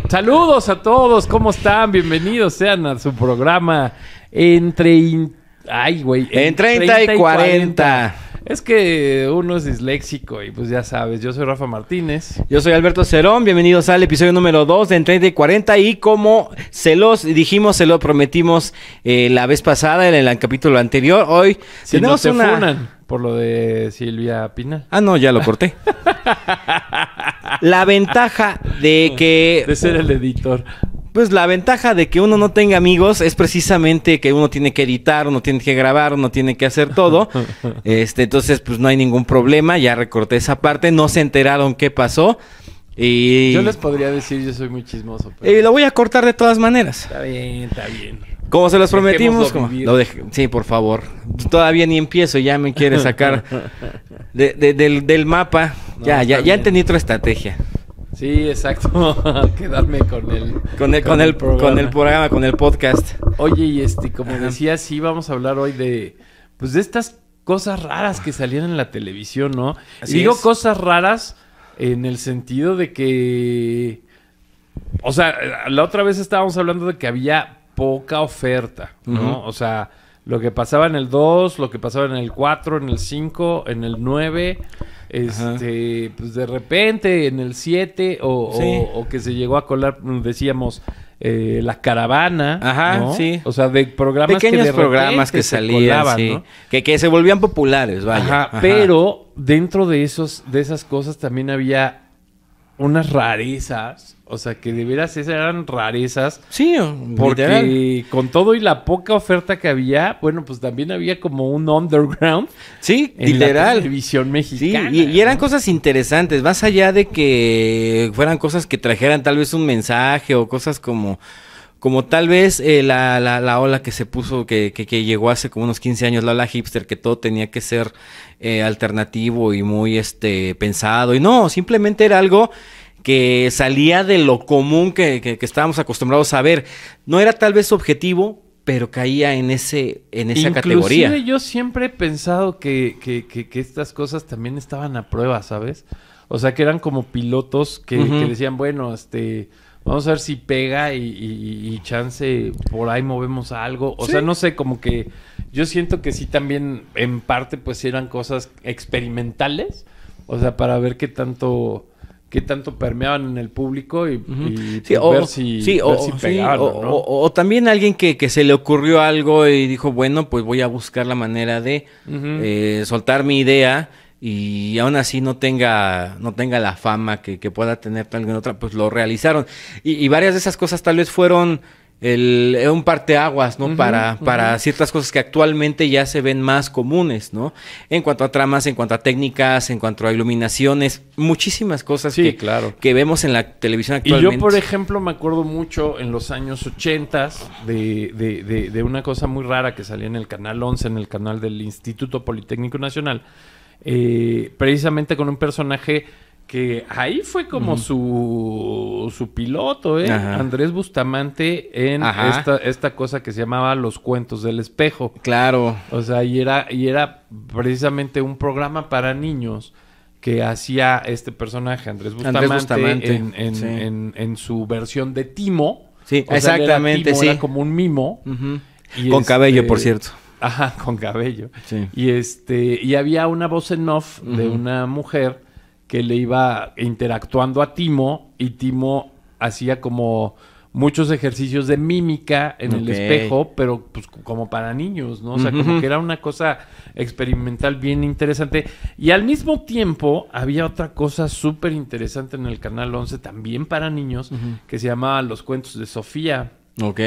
Saludos a todos, ¿cómo están? Bienvenidos sean a su programa Entre 30 y 40. Es que uno es disléxico y pues ya sabes, yo soy Rafa Martínez. Yo soy Alberto Cerón, bienvenidos al episodio número 2 de Entre 30 y 40. Y como se los dijimos, se lo prometimos la vez pasada, en el capítulo anterior, hoy Si tenemos no te funan por lo de Silvia Pinal. Ah, no, ya lo corté. La ventaja de que... De ser el editor. Pues la ventaja de que uno no tenga amigos es precisamente que uno tiene que editar, uno tiene que grabar, uno tiene que hacer todo. Entonces, pues no hay ningún problema. Ya recorté esa parte. No se enteraron qué pasó. Y... Yo les podría decir, yo soy muy chismoso. Pero... Y lo voy a cortar de todas maneras. Está bien, está bien. Como se los prometimos. Sí, por favor. Todavía ni empiezo, ya me quiere sacar del mapa. No, ya entendí tu estrategia. Sí, exacto. Quedarme con el podcast. Oye, y como decía, sí vamos a hablar hoy de estas cosas raras que salían en la televisión, ¿no? Así y digo es. Cosas raras en el sentido de que, o sea, la otra vez estábamos hablando de que había poca oferta, ¿no? Uh-huh. O sea, lo que pasaba en el 2, lo que pasaba en el 4, en el 5, en el 9, pues de repente en el 7 o que se llegó a colar, decíamos, La Caravana. Ajá, ¿no? sí. O sea, de programas pequeños que de programas que salían, colaban, sí. ¿no? Que se volvían populares, vaya. Ajá, pero dentro de esas cosas también había unas rarezas. O sea, que de veras esas eran rarezas. Sí, porque literal. con todo y la poca oferta que había, bueno, pues también había como un underground. Sí, en literal. la televisión mexicana. Sí, y eran cosas interesantes, más allá de que fueran cosas que trajeran tal vez un mensaje o cosas como tal vez la ola que se puso, que llegó hace como unos 15 años, la ola hipster, que todo tenía que ser alternativo y muy pensado. Y no, simplemente era algo que salía de lo común que estábamos acostumbrados a ver. No era tal vez objetivo, pero caía en esa categoría. Inclusive yo siempre he pensado que estas cosas también estaban a prueba, ¿sabes? O sea, que eran como pilotos que decían, bueno, vamos a ver si pega y chance por ahí movemos algo. O sea, no sé, como que yo siento que sí también en parte pues eran cosas experimentales. O sea, para ver qué tanto permeaban en el público y ver si pegaban, ¿no? O también alguien que se le ocurrió algo y dijo, bueno, pues voy a buscar la manera de soltar mi idea y aún así no tenga la fama que pueda tener alguna otra, pues lo realizaron. Y varias de esas cosas tal vez fueron un parteaguas, ¿no? Para ciertas cosas que actualmente ya se ven más comunes, ¿no? En cuanto a tramas, en cuanto a técnicas, en cuanto a iluminaciones, muchísimas cosas que vemos en la televisión actualmente. Y yo, por ejemplo, me acuerdo mucho en los años 80 de una cosa muy rara que salía en el Canal 11, en el canal del Instituto Politécnico Nacional, precisamente con un personaje que ahí fue como su piloto, Andrés Bustamante en esta cosa que se llamaba Los Cuentos del Espejo. Claro. O sea, y era precisamente un programa para niños que hacía este personaje, Andrés Bustamante. En su versión de Timo. Sí, o exactamente, sea, era como un mimo. Y con cabello, por cierto. Ajá, con cabello. Sí. Y había una voz en off de una mujer que le iba interactuando a Timo, y Timo hacía como muchos ejercicios de mímica en el espejo, pero pues como para niños, ¿no? O sea, como que era una cosa experimental bien interesante. Y al mismo tiempo había otra cosa súper interesante en el Canal 11, también para niños, que se llamaba Los Cuentos de Sofía. Ok.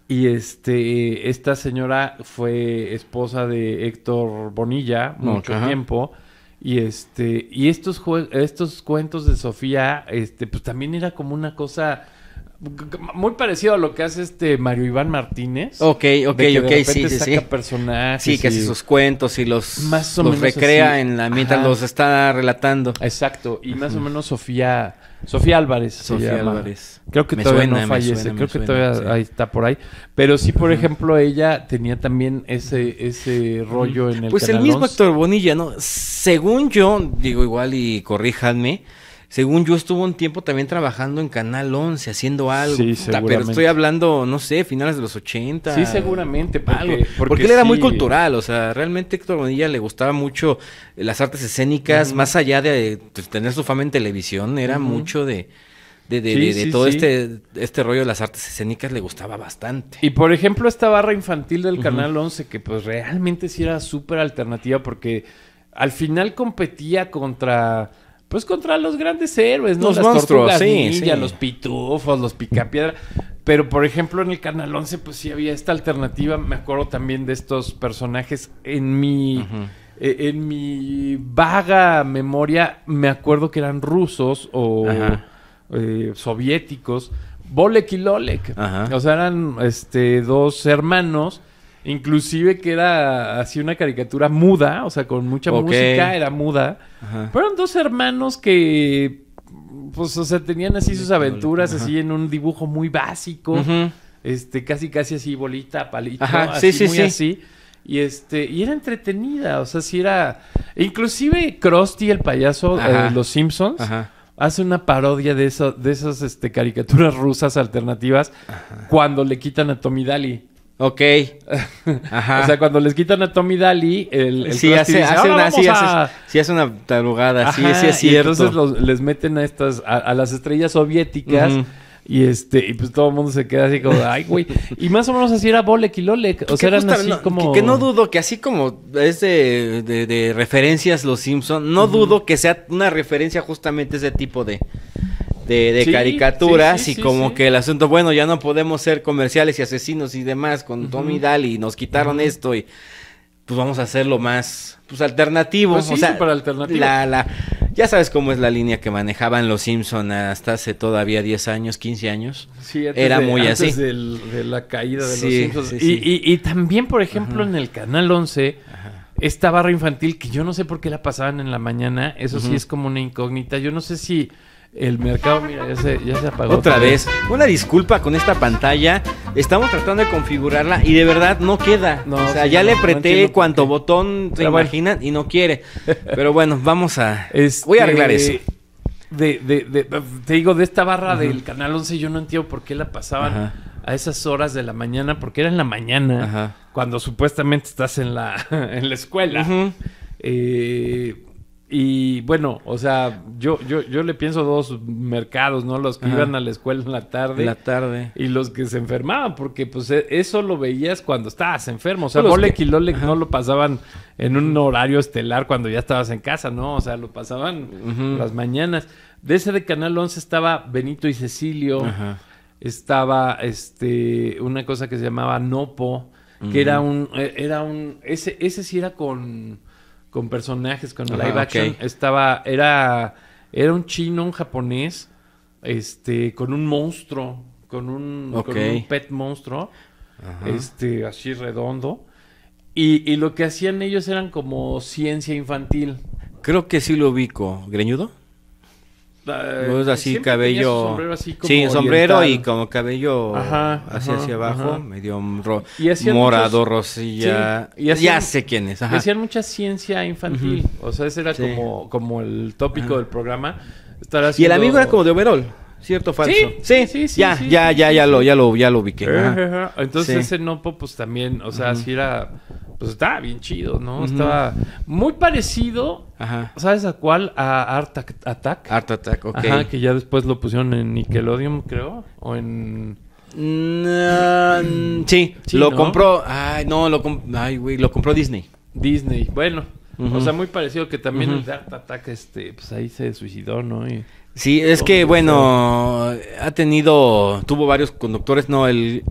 Y esta señora fue esposa de Héctor Bonilla mucho tiempo. Y estos cuentos de Sofía, pues también era como una cosa muy parecido a lo que hace Mario Iván Martínez. Ok, sí. Saca personajes. Sí, que hace sus cuentos y los recrea mientras los está relatando. Exacto. Y más o menos Sofía Sofía Álvarez. Sofía Álvarez. Creo que todavía no fallece. Creo que todavía ahí está por ahí. Pero sí, por ejemplo, ella tenía también ese rollo en el Pues Canal el mismo 11. Héctor Bonilla, ¿no? Según yo, digo igual y corríjanme, según yo estuvo un tiempo también trabajando en Canal 11, haciendo algo. Sí, Puta, pero seguramente. estoy hablando, no sé, finales de los 80. Sí, seguramente. Porque él era muy sí. cultural, o sea, realmente Héctor Bonilla le gustaba mucho las artes escénicas, más allá de tener su fama en televisión, era mucho de todo sí. este rollo de las artes escénicas, le gustaba bastante. Y por ejemplo, esta barra infantil del Canal 11, que pues realmente sí era súper alternativa, porque al final competía contra los grandes héroes, ¿no? Los Las monstruos, Tortugas sí, Ninja, sí. los Pitufos, los Picapiedra. Pero por ejemplo, en el Canal 11, pues sí había esta alternativa. Me acuerdo también de estos personajes en mi vaga memoria. Me acuerdo que eran rusos o soviéticos. Bolek y Lolek. Ajá. O sea, eran dos hermanos. Inclusive que era así una caricatura muda, o sea, con mucha música, era muda. Ajá. Pero eran dos hermanos que, pues, o sea, tenían así sus aventuras, así en un dibujo muy básico. Ujú. Casi así bolita, palito, Ajá, así, sí, muy sí. así. Y era entretenida, o sea, sí era... Inclusive Krusty, el payaso de Los Simpsons, Ajá. hace una parodia de esas caricaturas rusas alternativas cuando le quitan a Tommy Daly. Ok. Ajá. O sea, cuando les quitan a Tommy Daly, el sí, Krusty dice, hace una tarugada, sí, Ajá, sí es cierto. Y entonces les meten a las estrellas soviéticas. Ujú. Y pues todo el mundo se queda así como, ay, güey. Y más o menos así era Bolek y Lolek. O sea, eran así como... Que no dudo que así como es de referencias Los Simpson, no dudo que sea una referencia justamente a ese tipo de Sí, caricaturas sí, y como que el asunto, bueno, ya no podemos ser comerciales y asesinos y demás con Tommy Daly y nos quitaron esto y pues vamos a hacerlo más pues alternativo, Pues sí, o sea, súper alternativo. ya sabes cómo es la línea que manejaban Los Simpson hasta hace todavía 10 años, 15 años. Sí, era muy antes así. de la caída de Sí, los Simpsons. sí, sí. Y también, por ejemplo, en el Canal 11, esta barra infantil que yo no sé por qué la pasaban en la mañana, eso sí es como una incógnita. Yo no sé si el mercado, mira, ya se apagó. Otra vez. Una disculpa con esta pantalla. Estamos tratando de configurarla y de verdad no queda. No, o sea, sí, ya no, le no apreté entiendo por cuanto qué. botón se Pero bueno. imaginan y no quiere. Pero bueno, vamos a... Voy a arreglar eso. Te digo, de esta barra del Canal 11, yo no entiendo por qué la pasaban Ajá. a esas horas de la mañana, porque era en la mañana, Ajá. cuando supuestamente estás en la escuela. Ujú. Y bueno, o sea, yo le pienso dos mercados, ¿no? Los que Ajá. iban a la escuela en la tarde. En la tarde. Y los que se enfermaban, porque pues eso lo veías cuando estabas enfermo. O sea, Los Bolek que- y Lolek no lo pasaban en un horario estelar cuando ya estabas en casa, ¿no? O sea, lo pasaban las mañanas. De ese de Canal 11 estaba Benito y Cecilio. Ajá. Estaba una cosa que se llamaba Nopo, que era ese sí era con personajes, con Ajá, live action. ok. Era un chino, un japonés, con un monstruo, con un pet monstruo, Ajá. así redondo. Y lo que hacían ellos eran como ciencia infantil. Creo que sí lo ubico. ¿Greñudo? Es así, Siempre tenía su cabello... sombrero así como sí, sombrero oriental. y como cabello hacia abajo, ajá. medio Y hacían morado, muchos- rosilla. sí, y hacían- ya sé quién es. Ajá. Hacían mucha ciencia infantil. O sea, ese era Sí. como el tópico del programa. Estar Y el haciendo- amigo era como de overall, ¿cierto o falso? Sí, Ya lo ubiqué. Ajá. Ajá. Entonces Sí. ese Nopo, pues también, o sea, sí era... Pues estaba bien chido, ¿no? Estaba muy parecido, Ajá. ¿sabes a cuál? A Art Attack. Art Attack, ok. Ajá, que ya después lo pusieron en Nickelodeon, creo. O en... Sí, Sí, lo ¿no? compró. Ay, no, lo compró Disney. Disney. Bueno, Ujú. o sea, muy parecido que también Ujú. el de Art Attack, pues ahí se suicidó, ¿no? Y... Sí, es que bueno, tuvo varios conductores, no, el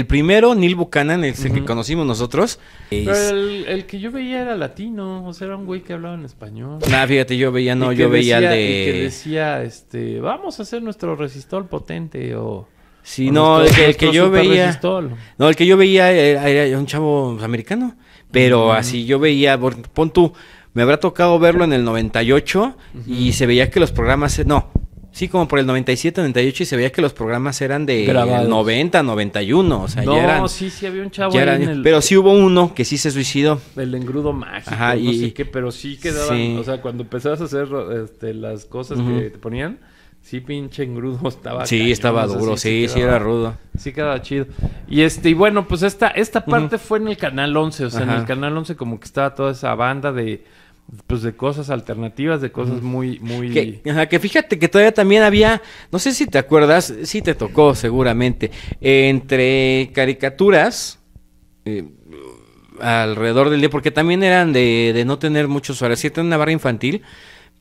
primero, Neil Buchanan, es el que conocimos nosotros. Pero el que yo veía era latino, o sea, era un güey que hablaba en español. Fíjate, yo veía Y que el decía- de... Y que decía, vamos a hacer nuestro resistol potente o... Sí, o no, nuestro- el que nuestro yo super veía... resistol. No, el que yo veía era un chavo americano, pero así yo veía, pon tú, me habrá tocado verlo en el 98 y se veía que los programas, no, Sí, como por el 97, 98 y se veía que los programas eran de Grabados. 90, 91, o sea, No, ya eran... sí había un chavo ya ahí eran- en el... Pero sí hubo uno que sí se suicidó. El engrudo mágico, Ajá, no y- sé qué, pero sí quedaban, sí. o sea, cuando empezabas a hacer las cosas que te ponían, sí pinche engrudo estaba Sí, cañón, estaba o sea, duro, sí quedaba- era rudo. Sí quedaba chido. Y bueno, pues esta parte fue en el Canal 11, o sea, en Ajá. el Canal 11 como que estaba toda esa banda de pues de cosas alternativas, de cosas muy Que fíjate que todavía también había, no sé si te acuerdas, sí te tocó seguramente, entre caricaturas alrededor del día, porque también eran de no tener muchos horarios, sí tenían una barra infantil,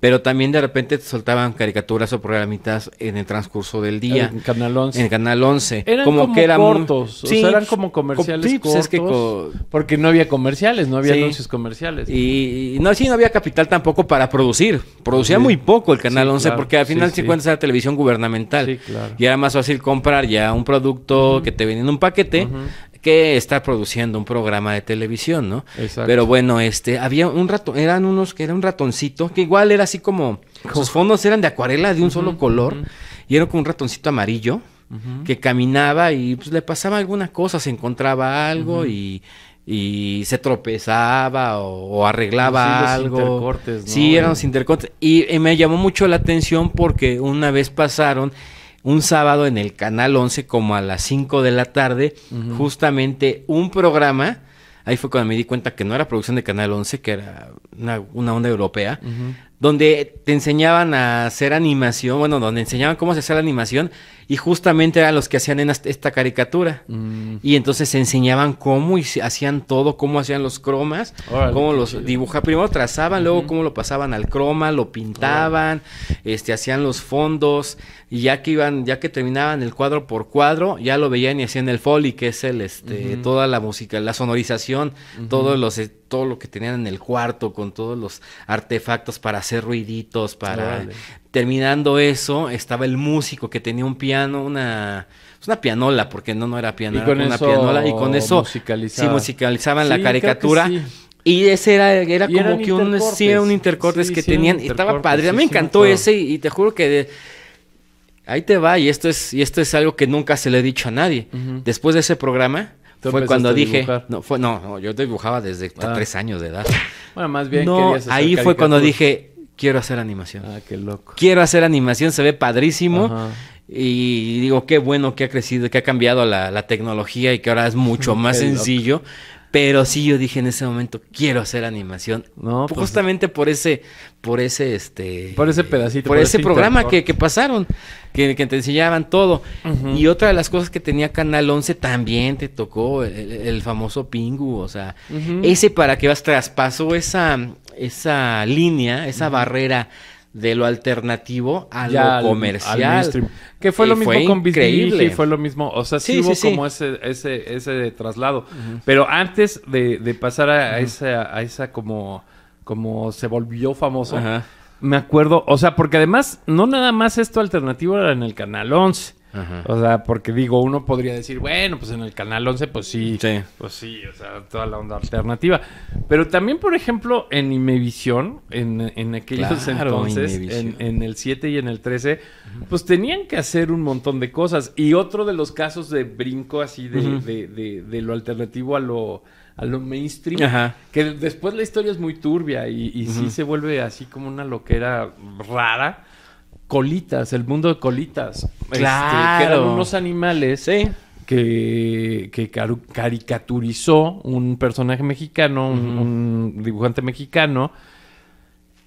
pero también de repente te soltaban caricaturas o programitas en el transcurso del día. en Canal 11. En el Canal 11. Eran como que era muy- cortos, o Sí, sea, eran como comerciales sí, pues cortos. es que porque no había comerciales, no había Sí. anuncios comerciales. Y no, sí, no había capital tampoco para producir. Producía Sí. muy poco el Canal Sí, 11 claro. porque al final Sí, sí sí. cuentas era televisión gubernamental. Sí, claro. Y era más fácil comprar ya un producto que te venía en un paquete que estar produciendo un programa de televisión, ¿no? Exacto. Pero bueno, había un ratón, eran unos que era un ratoncito, que igual era así como, sus fondos eran de acuarela de un solo color, y era como un ratoncito amarillo, que caminaba y pues le pasaba alguna cosa, se encontraba algo y se tropezaba o arreglaba Sí, los algo. intercortes, ¿no? Sí, eran los intercortes. Y me llamó mucho la atención porque una vez pasaron un sábado en el Canal 11 como a las 5 de la tarde, justamente un programa, ahí fue cuando me di cuenta que no era producción de Canal 11, que era una onda europea, donde te enseñaban a hacer animación, bueno, donde enseñaban cómo se hacía la animación, y justamente eran los que hacían en esta caricatura. Y entonces enseñaban cómo hacían todo, cómo hacían los cromas, Órale, cómo qué los chido. dibujaban, primero trazaban, luego cómo lo pasaban al croma, lo pintaban, hacían los fondos, y ya que terminaban el cuadro por cuadro, ya lo veían y hacían el Foley, que es toda la música, la sonorización, todo lo que tenían en el cuarto, con todos los artefactos para hacer ruiditos, Órale. Terminando eso, estaba el músico que tenía un piano, una pianola, porque no era piano, Y era con una eso pianola, y con eso musicalizaba. sí musicalizaban la Sí, creo que caricatura. sí. Y ese era Y como eran que un intercortes. intercortes Sí, que sí, eran tenían, y estaba intercortes, padre. A mí me sí, sí me encantó acuerdo. ese, y te juro que ahí te va, y esto es algo que nunca se le he dicho a nadie. Después de ese programa, Tú fue empezaste cuando a dije, dibujar. no, yo dibujaba desde 3 años de edad. Bueno, más bien No, querías hacer ahí fue cuando caricaturas. dije, quiero hacer animación. Ah, qué loco. Quiero hacer animación, se ve padrísimo. Ajá. Y digo, qué bueno que ha crecido, que ha cambiado la tecnología y que ahora es mucho más Qué loco. sencillo. Pero sí, yo dije en ese momento, quiero hacer animación. No, pues- justamente por ese Por ese pedacito, por ese programa intercorte. que pasaron, que te enseñaban todo. Y otra de las cosas que tenía Canal 11 también te tocó el famoso Pingu, o sea, ese para que vas traspasó esa línea, esa barrera de lo alternativo a Ya lo comercial. al mainstream. Que fue lo mismo fue con Biz increíble. Digi, fue lo mismo, o sea, sí, Sí, hubo sí, sí. como ese traslado. Pero antes de pasar a esa como se volvió famoso, Ajá. me acuerdo, o sea, porque además no nada más esto alternativo era en el Canal 11. Ajá. O sea, porque digo, uno podría decir, bueno, pues en el Canal 11, pues sí, Sí. o sea, toda la onda alternativa. Pero también, por ejemplo, en Imevisión, en aquellos Claro, entonces, Imevisión. en el 7 y en el 13, pues tenían que hacer un montón de cosas. Y otro de los casos de brinco así de lo alternativo a lo mainstream, Ajá. que después la historia es muy turbia y sí se vuelve así como una loquera rara. Colitas, el mundo de Colitas. Claro. Que eran unos animales Sí. que caricaturizó un personaje mexicano, un dibujante mexicano.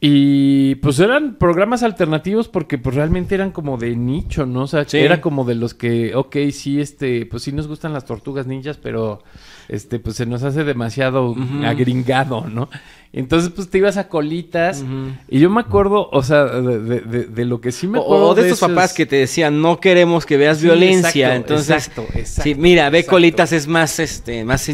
Y pues eran programas alternativos porque pues realmente eran como de nicho, ¿no? O sea, Sí. era como de los que, ok, sí, pues sí nos gustan las tortugas ninjas, pero pues se nos hace demasiado agringado, ¿no? Entonces, pues te ibas a Colitas y yo me acuerdo, o sea, de lo que sí me acuerdo O de estos papás que te decían, no queremos que veas Sí, violencia. exacto, Entonces, exacto, sí, mira, ve exacto. Colitas es más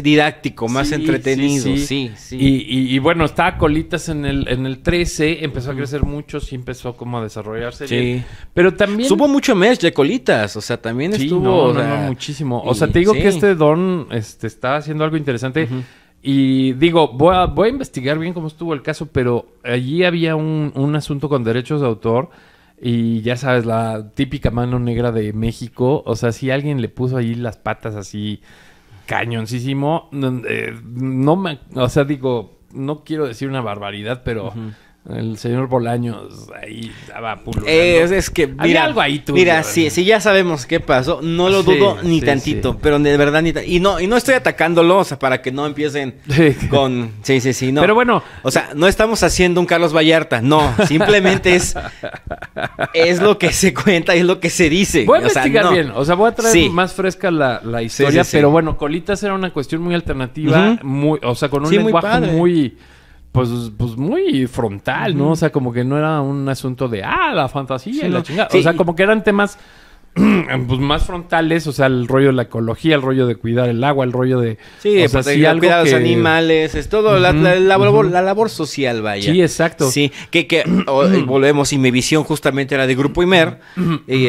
didáctico, más Sí, entretenido. sí, Sí, sí. sí. Y bueno, estaba Colitas en el 13, empezó a crecer mucho, sí empezó como a desarrollarse Sí. bien. Pero también... Estuvo mucho mes de Colitas, o sea, también Sí, estuvo... no, o no, sea, no, muchísimo. O y- sea, te digo sí. que este Don está haciendo algo interesante. Y digo, voy a investigar bien cómo estuvo el caso, pero allí había un asunto con derechos de autor Y ya sabes, la típica mano negra de México. O sea, si alguien le puso ahí las patas así cañoncísimo, o sea, digo, no quiero decir una barbaridad, pero el señor Bolaños ahí estaba pululando. Es que, Había algo ahí tuyo, mira, si ya sabemos qué pasó, no lo dudo ni tantito, pero de verdad ni y no estoy atacándolo, o sea, para que no empiecen con no. Pero bueno, o sea, no estamos haciendo un Carlos Vallarta, no, simplemente es lo que se cuenta, es lo que se dice. Voy a investigar bien, o sea, voy a traer más fresca la historia, sí. Pero bueno, Colitas era una cuestión muy alternativa, muy, o sea, con un lenguaje muy pues muy frontal, ¿no? O sea, como que no era un asunto de, la fantasía y la chingada. O sea, como que eran temas pues más frontales, o sea, el rollo de la ecología, el rollo de cuidar el agua, el rollo de... Sí, pues algo cuidar a los animales, es todo la labor social, vaya. Sí, exacto. Sí, volvemos, y mi visión justamente era de Grupo Imer, y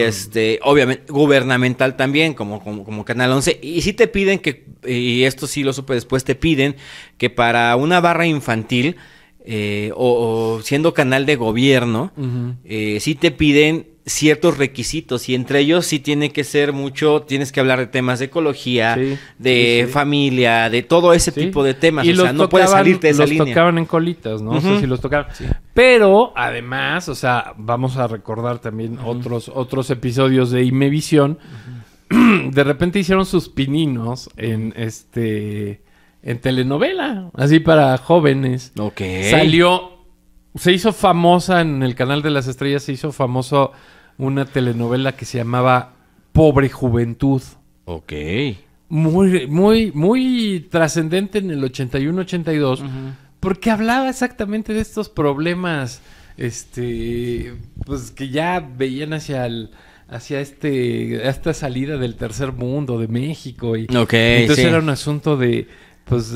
obviamente gubernamental también, como Canal 11, y sí te piden que, y esto sí lo supe después, te piden que para una barra infantil, o siendo canal de gobierno, sí te piden ciertos requisitos, y entre ellos sí tiene que ser tienes que hablar de temas de ecología, familia, de todo ese tipo de temas, y o sea, no puedes salirte de esa línea. Los tocaban en Colitas, ¿no? O sea, sí los tocaban. Sí. Pero, además, o sea, vamos a recordar también otros episodios de Imevisión. De repente hicieron sus pininos en telenovela, así para jóvenes. Ok. Se hizo famosa en el Canal de las Estrellas, se hizo famoso una telenovela que se llamaba Pobre Juventud. Ok. Muy, muy, muy trascendente en el 81-82, porque hablaba exactamente de estos problemas, pues que ya veían hacia esta salida del tercer mundo de México. Y entonces era un asunto de pues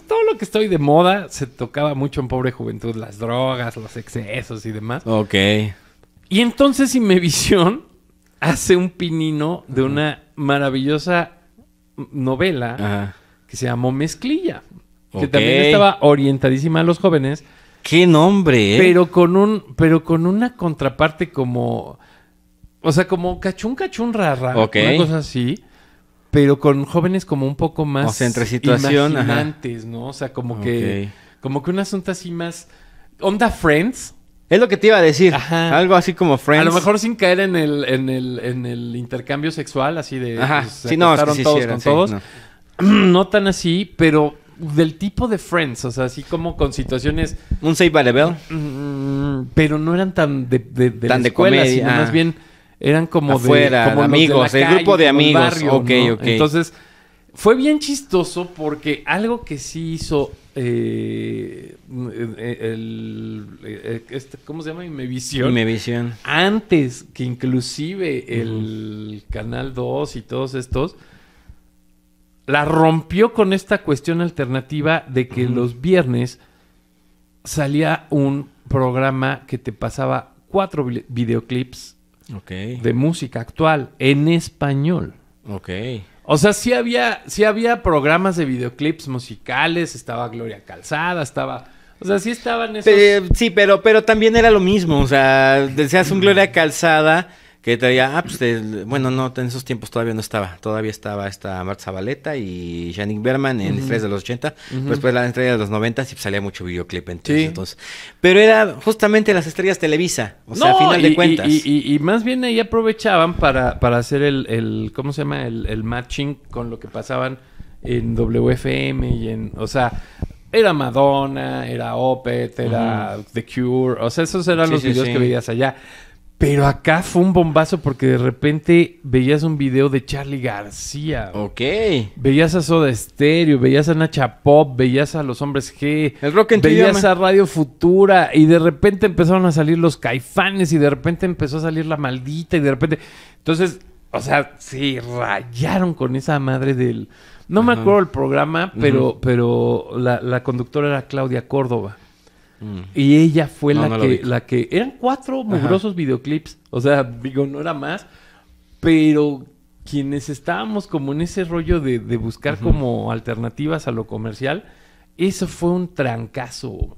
todo lo que estoy de moda se tocaba mucho en Pobre Juventud, las drogas, los excesos y demás. Ok. Y entonces Imevisión hace un pinino de una maravillosa novela que se llamó Mezclilla, que también estaba orientadísima a los jóvenes. ¡Qué nombre! Pero con una contraparte como, o sea, como cachún rara, una cosa así. Pero con jóvenes como un poco más, o sea, entre situación, imaginantes, ¿no? O sea, como que un asunto así más onda Friends. Es lo que te iba a decir. Algo así como Friends. A lo mejor sin caer en el intercambio sexual, así de pues, se acostaron todos con todos. No tan así, pero del tipo de Friends, o sea, así como con situaciones. Un Saved by the Bell. Pero no eran tan de tan la escuela, sino más bien eran como afuera, como amigos, de la calle, el grupo de amigos. Barrio, Ok. Entonces, fue bien chistoso porque algo que sí hizo ¿cómo se llama? Imevisión. Antes que inclusive el Canal 2 y todos estos, la rompió con esta cuestión alternativa de que los viernes salía un programa que te pasaba 4 videoclips de música actual en español. O sea, sí había programas de videoclips musicales, estaba Gloria Calzada, o sea, sí estaban esos. Sí, pero también era lo mismo, o sea, decías un Gloria Calzada que traía, bueno, no, en esos tiempos todavía estaba esta Marta Zabaleta y Jannik Berman en Estrellas de los 80, después la Estrella de los 90 y salía mucho videoclip entonces. Pero era justamente las estrellas Televisa, o sea, a final de cuentas. Y más bien ahí aprovechaban para hacer el ¿cómo se llama? El matching con lo que pasaban en WFM o sea, era Madonna, era Opeth, era The Cure, o sea, esos eran los videos que veías allá. Pero acá fue un bombazo porque de repente veías un video de Charly García. Veías a Soda Stereo, veías a Nacha Pop, veías a Los Hombres G. El rock en tu veías idioma. a Radio Futura y de repente empezaron a salir los Caifanes y de repente empezó a salir La Maldita y de repente... Entonces, o sea, se rayaron con esa madre del... No me acuerdo el programa, pero la conductora era Claudia Córdoba. Y ella fue la que... Eran 4 mugrosos videoclips. O sea, digo, no era más. Pero quienes estábamos como en ese rollo de buscar como alternativas a lo comercial, eso fue un trancazo.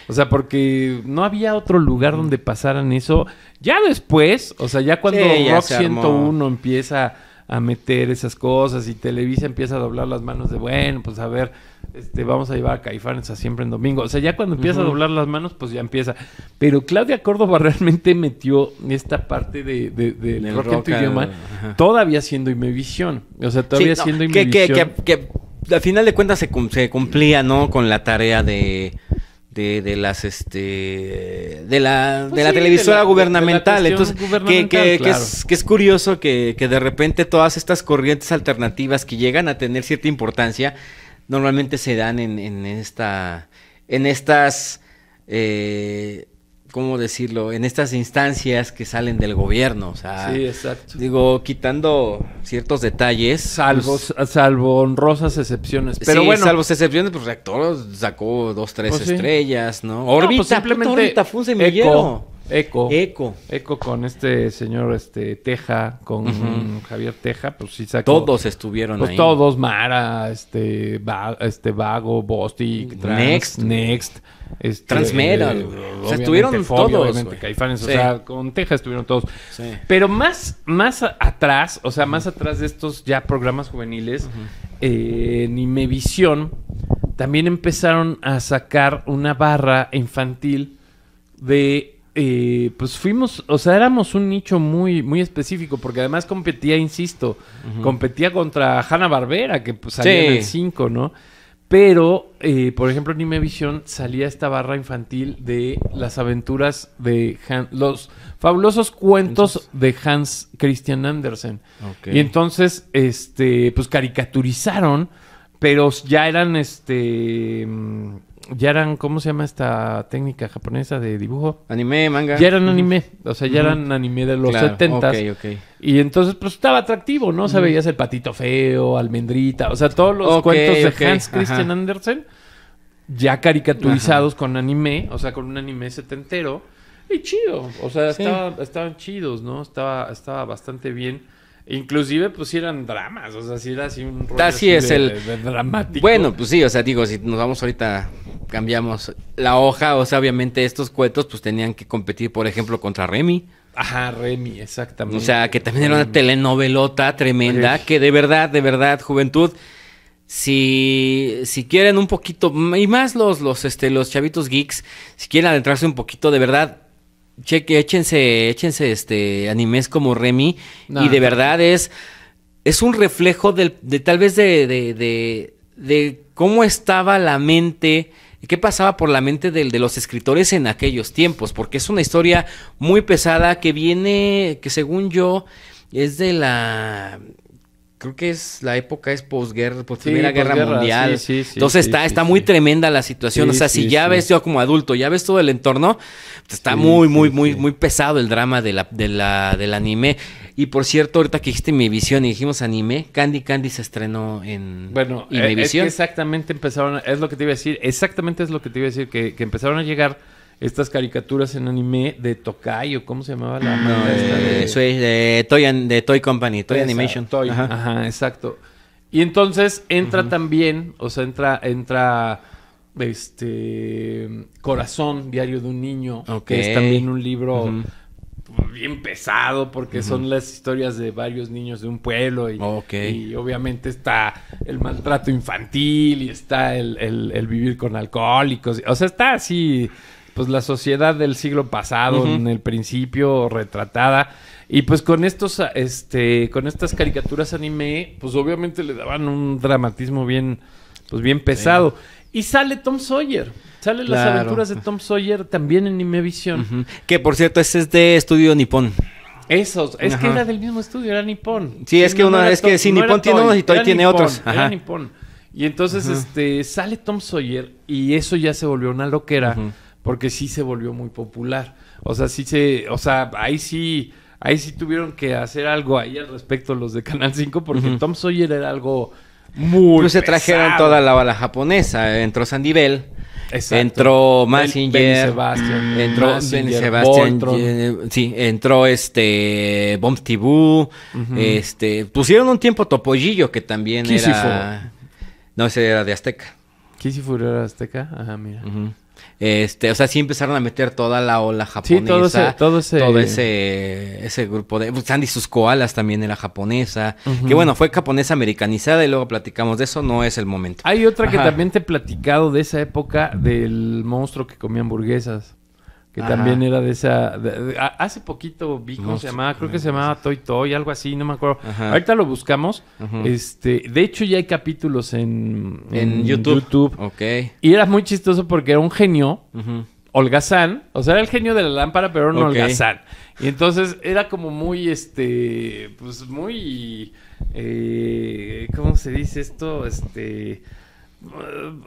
O sea, porque no había otro lugar donde pasaran eso. Ya después, o sea, ya cuando ya Rock se armó. 101 empieza a meter esas cosas y Televisa empieza a doblar las manos de, bueno, pues a ver, vamos a llevar a Caifanes a Siempre en Domingo. O sea, ya cuando empieza a doblar las manos, pues ya empieza. Pero Claudia Córdoba realmente metió esta parte de rock en tu idioma, todavía siendo Imevisión. O sea, todavía siendo Imevisión. Que al final de cuentas se cumplía, ¿no? Con la tarea de las de la televisora gubernamental. Entonces gubernamental, claro. que es curioso que de repente todas estas corrientes alternativas que llegan a tener cierta importancia normalmente se dan en estas ¿cómo decirlo? En estas instancias que salen del gobierno, o sea, sí, exacto. Digo, quitando ciertos detalles, salvo honrosas excepciones, pero sí, bueno, salvo excepciones, pues Reactor sacó 2, 3 pues sí. estrellas, ¿no? No, Órbita, pues simplemente Órbita fue un semillero. Eco con este señor Teja, con Javier Teja, pues sí sacó. Todos estuvieron pues ahí. Todos, Mara, Vago, Bostic, Next, Transmetal, o sea, estuvieron Fobia, todos, obviamente, Caifanes, sí. o sea, con Teja estuvieron todos. Sí. Pero más atrás, o sea, más atrás de estos ya programas juveniles, en Imevisión también empezaron a sacar una barra infantil de pues fuimos, o sea, éramos un nicho muy, muy específico, porque además competía, insisto, competía contra Hanna-Barbera, que pues salía en el 5, ¿no? Pero, por ejemplo, en Imevisión salía esta barra infantil de las aventuras de los fabulosos cuentos de Hans Christian Andersen. Okay. Y entonces, pues caricaturizaron, pero ya eran, ¿cómo se llama esta técnica japonesa de dibujo? Anime, manga. Ya eran anime, o sea, ya eran anime de los 70s. Okay. Y entonces, pues estaba atractivo, ¿no? O sea, veías el Patito Feo, Almendrita, o sea, todos los cuentos de Hans Christian Andersen, ya caricaturizados con anime, o sea, con un anime setentero. Y chido, o sea, estaban chidos, ¿no? Estaba bastante bien. Inclusive, pues, sí eran dramas, o sea, sí era así un rollo así es de dramático. Bueno, pues sí, o sea, digo, si nos vamos ahorita, cambiamos la hoja, o sea, obviamente estos cuentos, pues, tenían que competir, por ejemplo, contra Remy. Ajá, Remy, exactamente. O sea, que también era una telenovelota tremenda, que de verdad, juventud, si quieren un poquito, y más los chavitos geeks, si quieren adentrarse un poquito, de verdad, échense animes como Remy, y de verdad es un reflejo de tal vez de cómo estaba la mente, qué pasaba por la mente de los escritores en aquellos tiempos, porque es una historia muy pesada que según yo es de la... Creo que la época es posguerra, Primera Guerra Mundial. Sí, entonces está muy tremenda la situación. O sea, si ya ves yo como adulto, ya ves todo el entorno, pues está muy pesado el drama del anime. Y por cierto, ahorita que dijiste Imevisión y dijimos anime, Candy se estrenó en Imevisión. Es que exactamente es lo que te iba a decir, que empezaron a llegar estas caricaturas en anime de Tokai, o ¿cómo se llamaba la marca esta? De Toy Company, Toy Animation. Ajá, exacto. Y entonces entra también, o sea, entra Corazón, Diario de un Niño, que es también un libro bien pesado, porque son las historias de varios niños de un pueblo, y obviamente está el maltrato infantil, y está el vivir con alcohólicos, o sea, está así... Pues la sociedad del siglo pasado, en el principio, retratada. Y pues con estas caricaturas anime, pues obviamente le daban un dramatismo bien pesado. Y sale Tom Sawyer. Salen las aventuras de Tom Sawyer también en Imevisión. Que por cierto, ese es de Estudio Nippon. Es que era del mismo estudio, era Nippon. Sí, es que Nippon tiene unos y Toy tiene otros. Era Nippon. Y entonces sale Tom Sawyer y eso ya se volvió una loquera. Porque sí se volvió muy popular. O sea, ahí sí tuvieron que hacer algo ahí al respecto los de Canal 5, porque Tom Sawyer era algo muy pues se pesado. Trajeron toda la bala japonesa. Entró Sandy Bell. Exacto. Entró Mazinger. Entró Benny Sebastian. Sí, entró Bomb Tibú. Pusieron un tiempo Topollillo, que también era... No, ese era de Azteca. Kissy Furor Azteca. Ajá, mira. O sea, sí empezaron a meter toda la ola japonesa. Sí, todo ese grupo de... Pues, Sandy sus koalas también era japonesa. Que bueno, fue japonesa americanizada y luego platicamos de eso. No es el momento. Hay otra que también te he platicado de esa época del monstruo que comía hamburguesas. Que también era de esa... hace poquito vi cómo se llamaba. Creo que se llamaba Toy Toy, algo así, no me acuerdo. Ahorita lo buscamos. De hecho, ya hay capítulos en YouTube. Ok. Y era muy chistoso porque era un genio, holgazán. O sea, era el genio de la lámpara, pero era un holgazán. Y entonces era como muy, pues muy... ¿cómo se dice esto?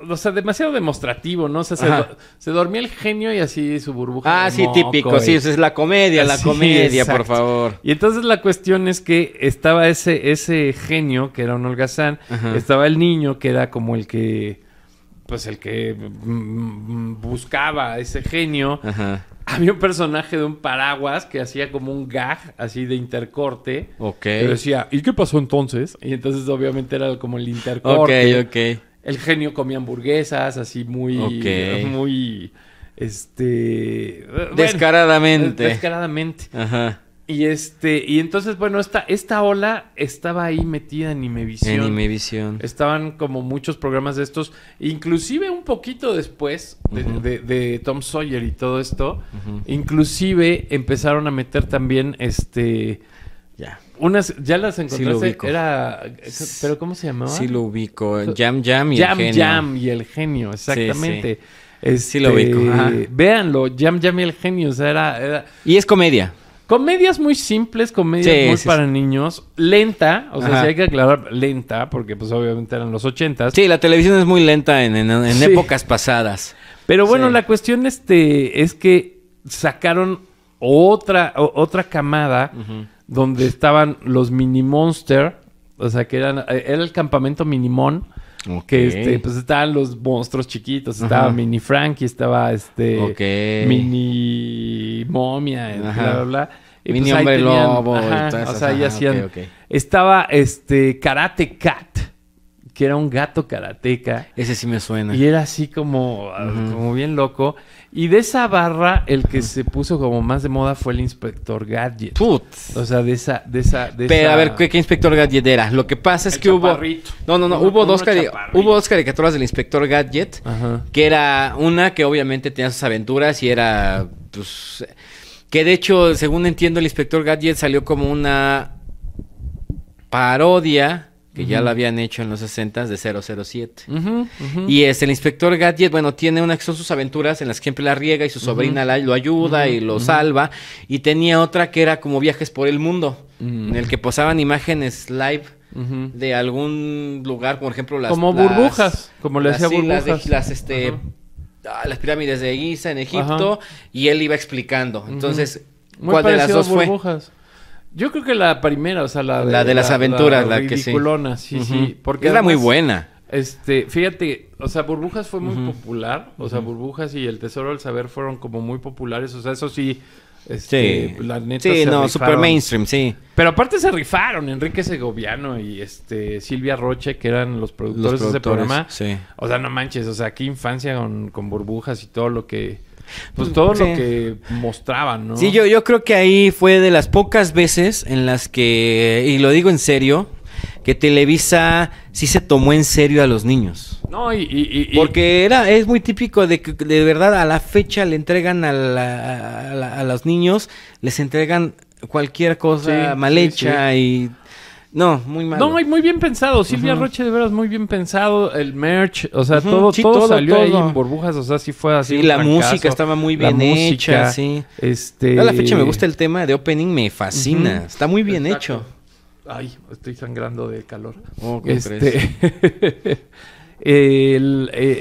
O sea, demasiado demostrativo, ¿no? O sea, se dormía el genio y así su burbuja. Ah, sí, típico. Sí, es la comedia, por favor. Y entonces la cuestión es que estaba ese genio, que era un holgazán. Estaba el niño, que era como el que... Pues el que buscaba a ese genio. Había un personaje de un paraguas que hacía como un gag así de intercorte. Que decía, ¿y qué pasó entonces? Y entonces obviamente era como el intercorte. Ok. El genio comía hamburguesas, así muy... Muy... Descaradamente. Descaradamente. Y entonces, bueno, esta ola estaba ahí metida en Imevisión. Estaban como muchos programas de estos. Inclusive un poquito después de Tom Sawyer y todo esto. Inclusive empezaron a meter también ya las encontraste. Sí lo ubico. ¿Pero cómo se llamaba? Sí lo ubico. Jam y el genio. Jam y el genio, exactamente. Sí lo ubico. Véanlo, Jam y el genio. O sea, era... Y es comedia. Comedias muy simples, comedias para niños. Lenta, o sea, sí hay que aclarar, lenta, porque pues obviamente eran los 80s. Sí, la televisión es muy lenta en épocas pasadas. Pero bueno, la cuestión es que sacaron otra camada donde estaban los Mini Monster, o sea, que era el campamento Minimón, que pues estaban los monstruos chiquitos, estaba Mini Frankie, estaba Mini Momia, bla, bla, bla. Y Mini pues Hombre tenían, Lobo y todo eso. O sea, ahí hacían... Estaba Karate Cat, que era un gato karateca. Ese sí me suena. Y era así como bien loco. Y de esa barra, el que se puso como más de moda fue el Inspector Gadget. Putz. O sea, de esa... Pero a ver, ¿qué Inspector Gadget era? Lo que pasa es que chaparrito. hubo dos caricaturas del Inspector Gadget. Que era una que obviamente tenía sus aventuras y era... pues que de hecho, según entiendo, el Inspector Gadget salió como una parodia... que ya lo habían hecho en los 60s de 007. Y el Inspector Gadget, bueno, tiene una que son sus aventuras en las que siempre la riega y su sobrina lo ayuda y lo salva. Y tenía otra que era como viajes por el mundo, en el que posaban imágenes live de algún lugar, por ejemplo, burbujas, como le decía burbujas. Las pirámides de Giza en Egipto, y él iba explicando. Entonces, ¿cuál de las dos fue? Yo creo que la primera, o sea, la de las aventuras, la que sí. Sí, porque era muy buena. Fíjate, o sea, Burbujas fue muy popular, o sea, Burbujas y El Tesoro del Saber fueron como muy populares, o sea, eso sí, la neta se rifaron. Super mainstream, sí. Pero aparte se rifaron Enrique Segoviano y Silvia Roche, que eran los productores de ese programa. Sí. O sea, no manches, o sea, qué infancia con Burbujas y todo lo que... Pues todo lo que mostraban, ¿no? Sí, yo creo que ahí fue de las pocas veces en las que, y lo digo en serio, que Televisa sí se tomó en serio a los niños. No, porque es muy típico de que de verdad a la fecha le entregan a los niños, les entregan cualquier cosa mal hecha y... No, muy malo. No, muy bien pensado. Silvia Roche, de veras, muy bien pensado. El merch, o sea, todo salió ahí en Burbujas, o sea, sí fue así. Sí, la música estaba muy bien hecha, sí. A la fecha me gusta el tema de opening, me fascina. Está muy bien hecho. Ay, estoy sangrando de calor.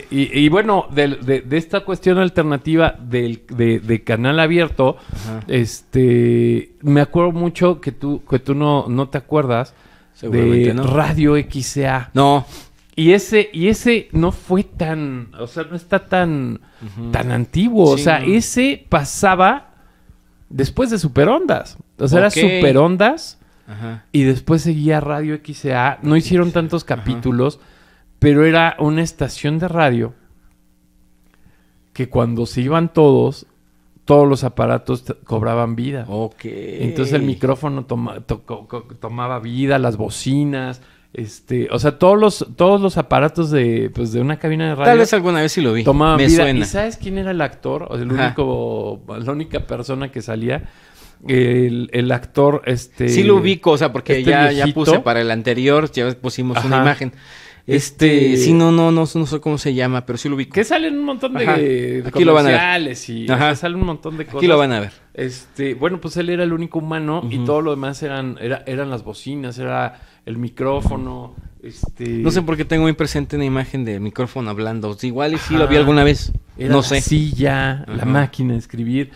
Y bueno, de esta cuestión alternativa de canal abierto, me acuerdo mucho que tú no te acuerdas de Radio XA. No. Y ese no fue tan, o sea, no está tan antiguo. Sí, o sea, ese pasaba después de Superondas. O sea, era Superondas y después seguía Radio XA. No hicieron tantos capítulos, pero era una estación de radio que cuando se iban todos los aparatos cobraban vida. Ok. Entonces el micrófono tomaba vida, las bocinas, o sea, todos los aparatos de una cabina de radio. Tal vez alguna vez sí lo vi. Tomaban Me vida. suena. ¿Y sabes quién era el actor? O sea, la única persona que salía. El actor, Sí lo ubico, o sea, porque ya puse para el anterior, ya pusimos una imagen. Sí, no sé cómo se llama, pero sí lo ubico. Que salen un montón de Aquí lo van a ver. comerciales y o sea, salen un montón de cosas. Aquí lo van a ver. Bueno, pues él era el único humano y todo lo demás eran las bocinas, era el micrófono, No sé por qué tengo muy presente una imagen de micrófono hablando. Igual y sí lo vi alguna vez. Era la silla, la máquina de escribir.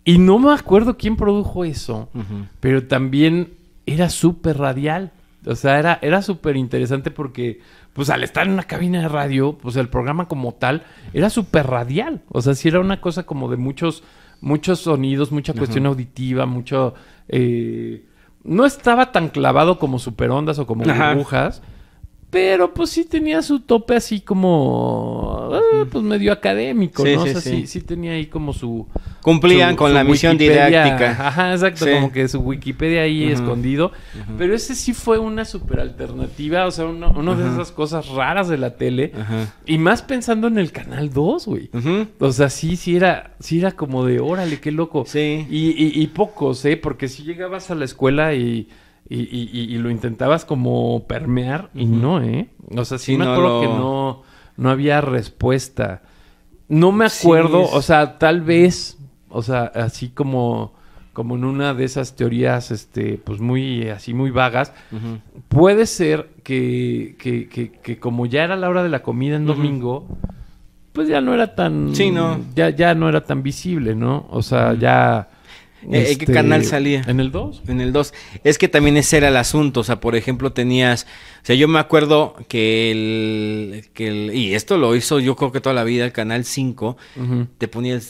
Y no me acuerdo quién produjo eso, pero también era súper radial. O sea, era súper interesante porque, pues al estar en una cabina de radio, pues el programa como tal era súper radial. O sea, sí era una cosa como de muchos sonidos, mucha cuestión auditiva, mucho... no estaba tan clavado como Superondas o como Burbujas, pero pues sí tenía su tope así como... pues medio académico, ¿no? O sea, sí tenía ahí como su... Cumplían con la misión didáctica. Ajá, exacto, como que su Wikipedia ahí escondido. Pero ese sí fue una super alternativa, o sea, una de esas cosas raras de la tele. Y más pensando en el Canal 2, güey. O sea, sí era como de, órale, qué loco. Sí. Y pocos, porque si llegabas a la escuela y lo intentabas como permear y no, O sea, sí me acuerdo que no había respuesta. No me acuerdo, o sea, tal vez, o sea, así como en una de esas teorías, pues muy vagas, puede ser que como ya era la hora de la comida en domingo, pues ya no era tan... Sí, no. Ya no era tan visible, ¿no? O sea, ya... ¿Qué canal salía? ¿En el 2? En el 2. Es que también ese era el asunto. O sea, por ejemplo, tenías... O sea, yo me acuerdo que y esto lo hizo yo creo que toda la vida, el Canal 5,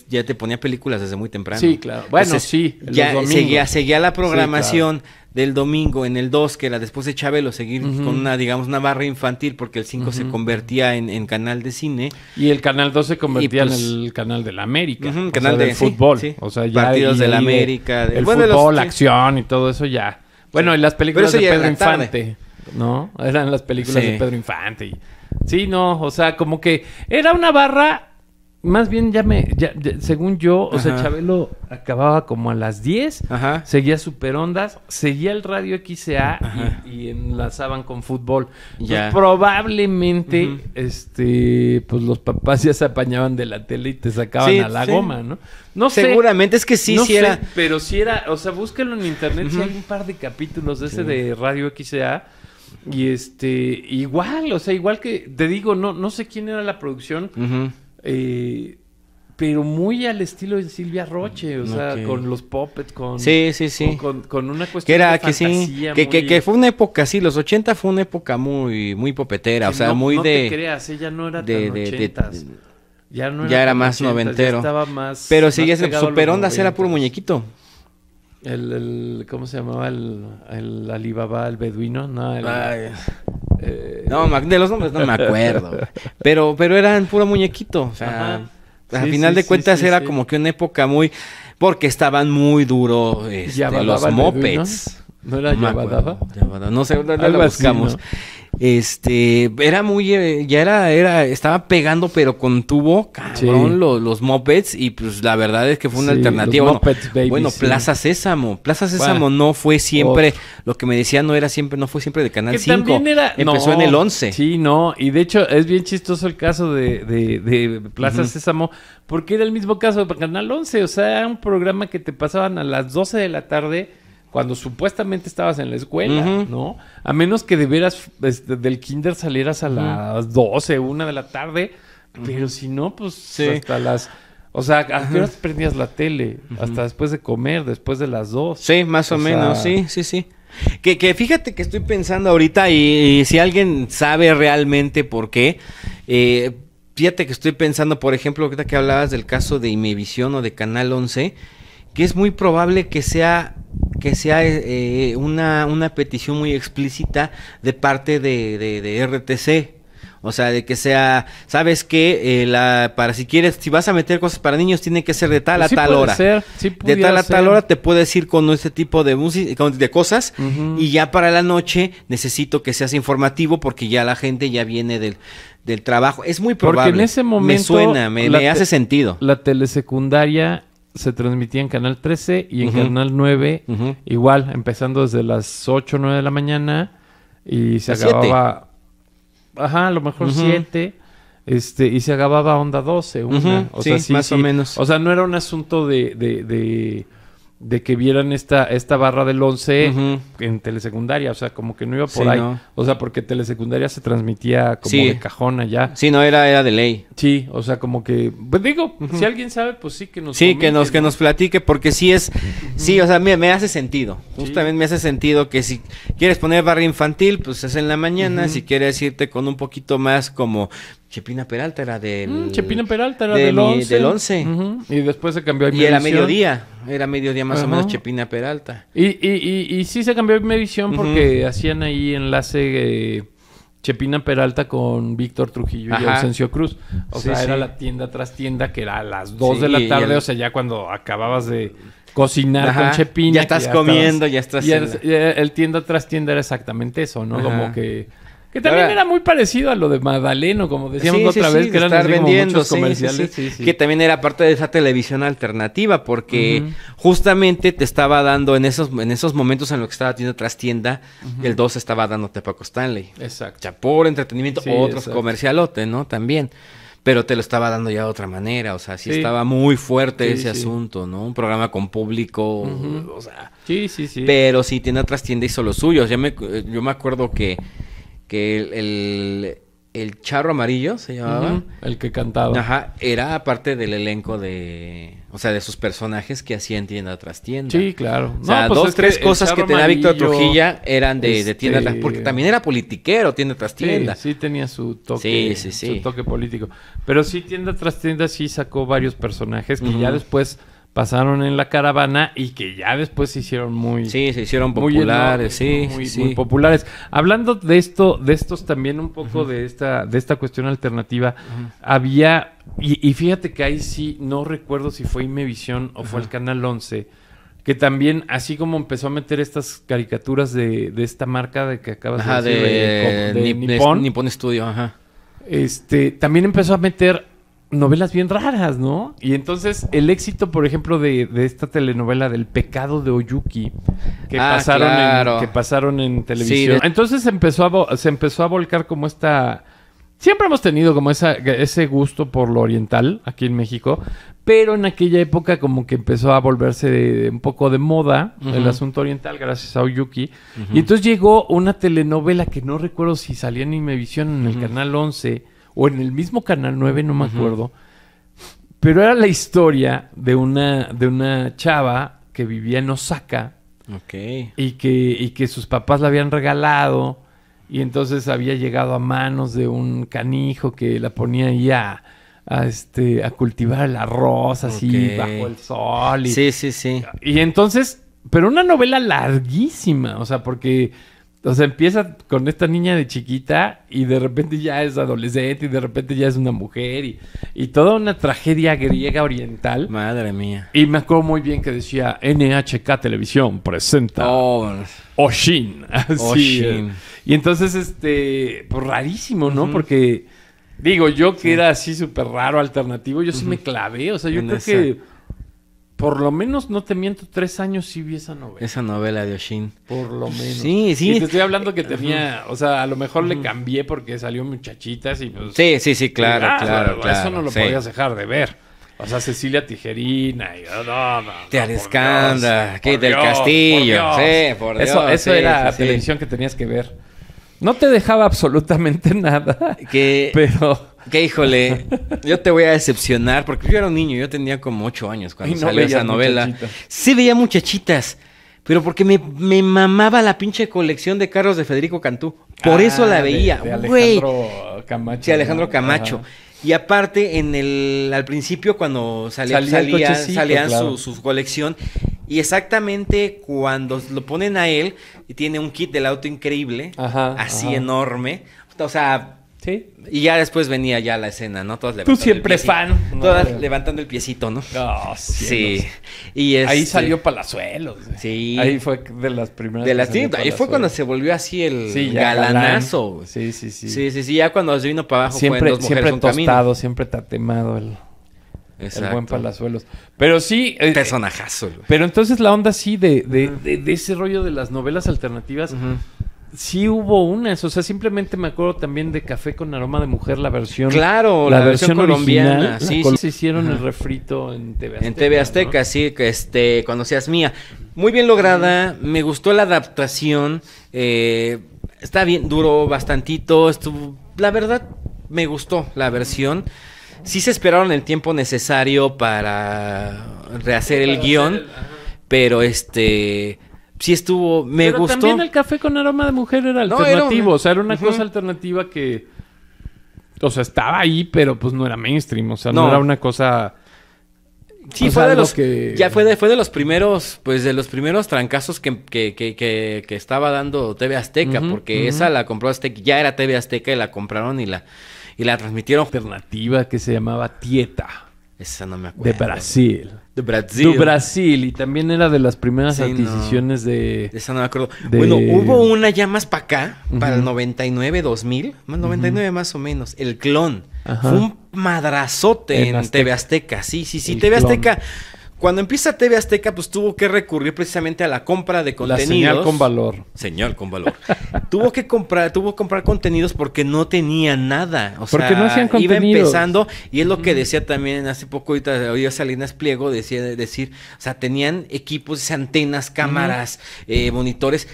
ya te ponía películas desde muy temprano. Sí, claro. Bueno, entonces, sí. Ya seguía la programación del domingo en el 2, que era después de Chabelo, seguir con una barra infantil, porque el 5 se convertía en canal de cine. Y el Canal 2 se convertía en el canal de la América. Canal del fútbol. Sí. O sea, ya partidos de la América. El fútbol, la acción y todo eso ya. Bueno, y las películas de Pedro Infante, ¿no? Eran las películas de Pedro Infante. Sí, no, o sea, como que era una barra... Más bien según yo, o sea, Chabelo acababa como a las 10, seguía Superondas, seguía el Radio XA y enlazaban con fútbol. Entonces, probablemente, pues los papás ya se apañaban de la tele y te sacaban a la goma, ¿no? No sé. Seguramente es que sí era. Pero sí era, o sea, búsquelo en internet, si hay un par de capítulos de ese de Radio XA. Y igual, o sea, igual que, te digo, no sé quién era la producción, pero muy al estilo de Silvia Roche, o sea, con los puppets, con una cuestión de fantasía. Que fue una época, los 80 fue una época muy, muy popetera, o sea, muy no de... No te creas, ella no era tan 80s. Ya era más 80s, noventero. Ya estaba más... Pero sí, Superondas era puro muñequito. ¿Cómo se llamaba? El Alibaba, el beduino, no, no, de los nombres no me acuerdo. pero eran puro muñequito. O sea, al final de cuentas era como que una época muy... Porque estaban muy duros los mopeds. ¿No era Yabadaba? No sé, lo buscamos. Era muy, estaba pegando, pero con tubo, cabrón, los mopeds, y pues la verdad es que fue una alternativa. Plaza Sésamo. Plaza Sésamo no fue siempre, lo que me decían no fue siempre de Canal 5. Empezó en el 11. Sí, no, y de hecho es bien chistoso el caso de Plaza Sésamo, porque era el mismo caso de Canal 11, o sea, era un programa que te pasaban a las 12 de la tarde, cuando supuestamente estabas en la escuela, ¿no? A menos que de veras del kinder salieras a las 12, 1 de la tarde. Pero si no, pues hasta las... O sea, ¿a qué horas prendías la tele? Hasta después de comer, después de las 2. Sí, más o menos, sí. Que fíjate que estoy pensando ahorita y si alguien sabe realmente por qué... fíjate que estoy pensando, por ejemplo, ahorita que hablabas del caso de Imevisión o de Canal 11... que es muy probable que sea una petición muy explícita de parte de RTC. O sea, de que sea, ¿sabes qué? Para si vas a meter cosas para niños, tiene que ser de tal a Sí tal puede hora. ser, sí De tal a pudiera tal ser. hora te puedes ir con este tipo de música, de cosas, y ya para la noche necesito que seas informativo porque ya la gente ya viene del trabajo. Es muy probable. Porque en ese momento me suena, me hace sentido. La telesecundaria se transmitía en Canal 13 y en Ujú. Canal 9, Ujú. igual, empezando desde las 8 o 9 de la mañana y se Las acababa, ajá, a lo mejor Ujú. 7, y se acababa onda 12, una. Ujú, O sí, sea, sí, más o sí. menos. O sea, no era un asunto de que vieran esta barra del 11 Ujú. en telesecundaria, o sea, como que no iba por Sí, ahí. no. O sea, porque telesecundaria se transmitía como Sí. de cajón allá. Sí, no, era de ley. Sí, o sea, como que, pues digo, si alguien sabe, pues sí que nos Sí, comente, que ¿no? nos platique, porque sí es, sí, o sea, me hace sentido. Justamente me hace sentido que si quieres poner barra infantil, pues es en la mañana. Si quieres irte con un poquito más como Chepina Peralta era Chepina Peralta era de del 11. del 11. Ujú. Y después se cambió a Y era Imevisión. mediodía más o Ajá. menos Chepina Peralta. Y sí se cambió a Imevisión Ujú. porque hacían ahí enlace Chepina Peralta con Víctor Trujillo y Ajá. Ausencio Cruz. O Sí, sea, sí. era la tienda tras tienda que era a las 2 Sí, de la y tarde. el- O sea, ya cuando acababas de cocinar Ajá. con Chepina. Ya que estás comiendo, estabas- ya estás y en el tienda tras tienda era exactamente eso, ¿no? Ajá. Como que también Ahora- era muy parecido a lo de Magdaleno, como decíamos Sí, la otra sí, vez, sí, que de eran estar así como vendiendo, muchos sí, comerciales. sí, sí. Sí, sí. Que también era parte de esa televisión alternativa, porque Ujú. justamente te estaba dando en esos momentos en los que estaba tienda tras tienda, el 2 estaba dándote Paco Stanley. Exacto. O sea, por entretenimiento, Sí, otros exacto. comercialote, ¿no? También. Pero te lo estaba dando ya de otra manera, o sea, sí Sí. estaba muy fuerte Sí, ese sí. asunto, ¿no? Un programa con público, Ujú. o sea... Sí, sí, sí. Pero sí, tienda tras tienda hizo lo suyo. Yo me acuerdo que el Charro Amarillo se llamaba. Ujú. El que cantaba. Ajá, era parte del elenco o sea, de sus personajes que hacían tienda tras tienda. Sí, claro. O sea, No, pues dos, es que tres el cosas que Charro tenía Víctor Amarillo, Trujilla eran de tienda tras, este- porque también era politiquero, tienda tras tienda. Sí, sí tenía su toque, Sí, sí, sí. su toque político. Pero sí, tienda tras tienda sí sacó varios personajes que Ujú. ya después pasaron en la caravana y que ya después se hicieron muy... Sí, se hicieron muy populares, enormes, sí, muy, sí. muy populares. Hablando de estos también un poco de esta cuestión alternativa, había, y fíjate que ahí sí, no recuerdo si fue Imevisión o fue el Canal 11, que también, así como empezó a meter estas caricaturas de esta marca de que acabas Ajá, de decir, de de Nippon, Nippon Studio, ajá. también empezó a meter novelas bien raras, ¿no? Y entonces el éxito, por ejemplo, de esta telenovela del Pecado de Oyuki, que, Claro. que pasaron en televisión. Sí, Entonces se empezó a volcar como esta... Siempre hemos tenido como ese gusto por lo oriental aquí en México, pero en aquella época como que empezó a volverse un poco de moda el asunto oriental gracias a Oyuki. Y entonces llegó una telenovela que no recuerdo si salía en Imevisión en el Canal 11 o en el mismo Canal 9, no me acuerdo. Pero era la historia de una chava que vivía en Osaka Ok. y que sus papás la habían regalado y entonces había llegado a manos de un canijo que la ponía ahí a cultivar el arroz así Ok. bajo el sol. Sí, sí, sí. Y entonces, pero una novela larguísima, o sea, porque, o sea, empieza con esta niña de chiquita y de repente ya es adolescente y de repente ya es una mujer y toda una tragedia griega oriental. Madre mía. Y me acuerdo muy bien que decía NHK Televisión presenta Oh, Oshin. Así, Oshin. Y entonces, pues rarísimo, ¿no? Porque, digo, yo que era así súper raro, alternativo, yo sí me clavé. O sea, yo En creo esa. que, por lo menos, no te miento, 3 años sí vi esa novela. esa novela de Oshin. Por lo menos. Sí, sí. Y te estoy hablando que tenía, o sea, a lo mejor le cambié porque salió Muchachitas y pues... Sí, sí, sí, claro, Ah, claro, eso claro. no lo sí. podías dejar de ver. O sea, Cecilia Tijerina y... No, Te por Ariscanda, Dios, Kate por del Dios, Castillo. por Dios. Sí, por Dios. Eso sí, era sí, sí. televisión que tenías que ver. No te dejaba absolutamente nada. Que, Pero... que híjole, yo te voy a decepcionar porque yo era un niño, yo tenía como 8 años cuando Y no salió esa veías novela. Muchachitas. Sí veía Muchachitas, pero porque me mamaba la pinche colección de carros de Federico Cantú. Por eso la veía, de güey. Alejandro Camacho. Sí, Alejandro ¿no? Camacho. Ajá. Y aparte, al principio, cuando Salía el cochecito, salían claro. su colección, y exactamente cuando lo ponen a él, y tiene un kit del auto increíble, Ajá, así ajá. enorme, o sea, Sí. Y ya después venía ya la escena, ¿no? Todas Tú levantando siempre el piecito. fan. Todas No. levantando el piecito, ¿no? Oh, Sí. Y Ahí salió Palazuelos. Sí. Ahí fue de las primeras. De las que salió ahí fue cuando Palazuelos. se volvió así el Sí, ya galanazo. galán. Sí, sí, sí. Sí. Ya cuando se vino para abajo fue en Siempre, Dos Mujeres, siempre un Camino. tostado, siempre tatemado el Exacto. buen Palazuelos. Pero sí. Personajazo, güey. Pero entonces la onda sí de ese rollo de las novelas alternativas. Ujú. Sí hubo unas, o sea, simplemente me acuerdo también de Café con Aroma de Mujer, la versión... Claro, la versión colombiana. original, Sí, se hicieron el refrito en TV Azteca. En TV Azteca, ¿no? sí, que Cuando seas mía. Muy bien lograda, me gustó la adaptación. Está bien, duró bastantito. La verdad, me gustó la versión. Sí se esperaron el tiempo necesario para rehacer el guión, pero sí estuvo, me gustó. También el Café con Aroma de Mujer era No, alternativo, era o sea, era una Ujú. cosa alternativa que... O sea, estaba ahí, pero pues no era mainstream, o sea, no No. era una cosa... Sí, o fue sea, de algo los que- ya fue de los primeros, pues de los primeros trancazos que estaba dando TV Azteca, Ujú, porque ujú. esa la compró Azteca, ya era TV Azteca y la compraron y la transmitieron. Alternativa que se llamaba Tieta, Esa no me acuerdo. de Brasil. De Brasil. De Brasil, y también era de las primeras Sí, no. adquisiciones de... Esa no me acuerdo. de- Bueno, hubo una ya más para acá, para el Ujú. 99, 2000, más 99 más o menos, El Clon. Ajá. Fue un madrazote En en TV Azteca. Azteca. Sí. El TV Clon. Azteca, cuando empieza TV Azteca, pues tuvo que recurrir precisamente a la compra de La contenidos. señal con valor. Señal con valor. tuvo que comprar contenidos porque no tenía nada. O Porque sea, no hacían iba contenidos. empezando, y es lo que decía también hace poco, ahorita oía Salinas Pliego, decir, o sea, tenían equipos, antenas, cámaras, monitores.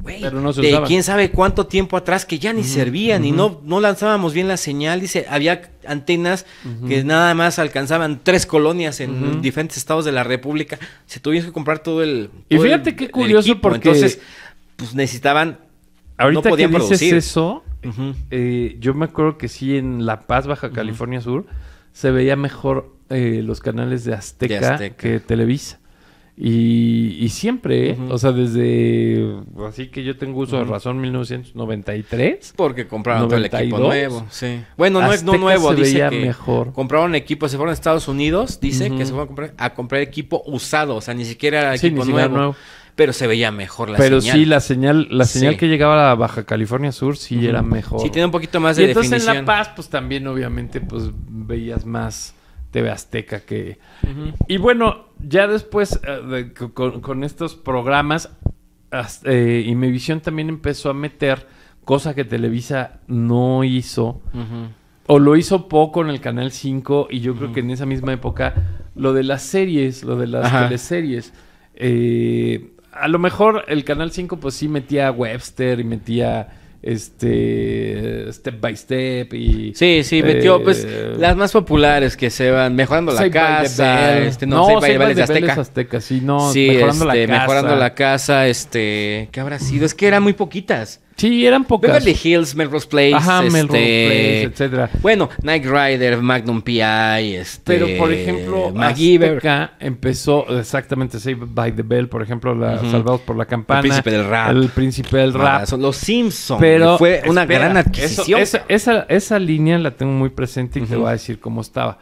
Güey, Pero no se de usaban. quién sabe cuánto tiempo atrás que ya ni servían y no lanzábamos bien la señal. Dice, había antenas que nada más alcanzaban 3 colonias en diferentes estados de la República. Se tuvieron que comprar todo el Y todo fíjate el- qué el curioso equipo. porque- Entonces, pues necesitaban, Ahorita no podían que dices producir. eso, Ujú. yo me acuerdo que sí, en La Paz, Baja California Sur, se veía mejor los canales de Azteca, Azteca. que Televisa. Y siempre, ¿eh? Ujú. O sea, desde... Así que yo tengo uso de razón, 1993. Porque compraron todo el equipo 92. nuevo, sí. Bueno, no Azteca nuevo, se dice veía que mejor. compraron equipo, se fueron a Estados Unidos, dice Ujú. que se fueron a comprar equipo usado, o sea, ni siquiera era Sí, equipo ni siquiera nuevo, nuevo. pero se veía mejor la Pero señal. sí, la señal Sí. que llegaba a Baja California Sur sí Ujú. era mejor. Sí, tiene un poquito más Y de entonces definición. en La Paz, pues también obviamente pues veías más TV Azteca que... Ujú. Y bueno, ya después con estos programas, Imevisión también empezó a meter cosa que Televisa no hizo, Ujú. o lo hizo poco en el Canal 5, y yo creo que en esa misma época, lo de las series, lo de las Ajá. teleseries, a lo mejor el Canal 5 pues sí metía a Webster y metía Step by Step y... Sí, metió pues las más populares que se van mejorando la Saved by the casa, Bell. no, Saved by the Bell es de Bell Azteca. es Azteca, sí, no, Sí, mejorando la casa. mejorando la casa, ¿qué habrá sido? Es que eran muy poquitas. Sí, eran pocas. Beverly Hills, Melrose Place, Ajá, Melrose Place, etcétera. Bueno, Knight Rider, Magnum P.I., Pero, por ejemplo, MacGyver, Azteca empezó exactamente Saved by the Bell, por ejemplo, Ujú. Salvados por la Campana. El Príncipe del Rap. El Príncipe del Rap. Son Los Simpsons. Pero fue una espera, gran adquisición. esa línea la tengo muy presente y te Ujú. voy a decir cómo estaba.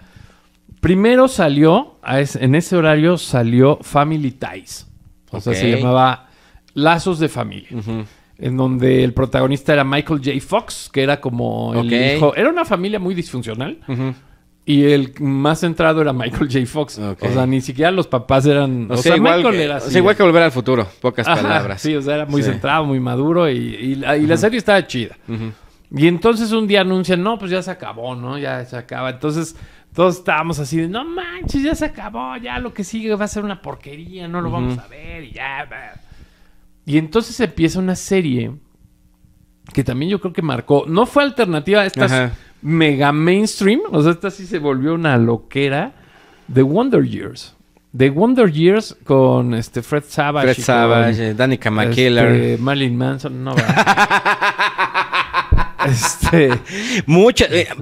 Primero salió, en ese horario salió Family Ties. O sea, Ok. se llamaba Lazos de Familia. Ujú. En donde el protagonista era Michael J. Fox, que era como el Ok. hijo. Era una familia muy disfuncional. Ujú. Y el más centrado era Michael J. Fox. Ok. O sea, ni siquiera los papás eran... O sea, igual, Michael era así. igual que Volver al Futuro, pocas Ajá, palabras. sí, o sea, era muy Sí. centrado, muy maduro. Y la serie estaba chida. Ujú. Y entonces un día anuncian, no, pues ya se acabó, ¿no? Ya se acaba. Entonces todos estábamos así de, no manches, ya se acabó. Ya lo que sigue va a ser una porquería. No lo vamos a ver y ya... Y entonces empieza una serie que también yo creo que marcó. No fue alternativa a estas Ajá. mega mainstream. O sea, esta sí se volvió una loquera. The Wonder Years. The Wonder Years con Fred Savage. Fred y Savage, con, Danica McKellar. Marilyn Manson. No,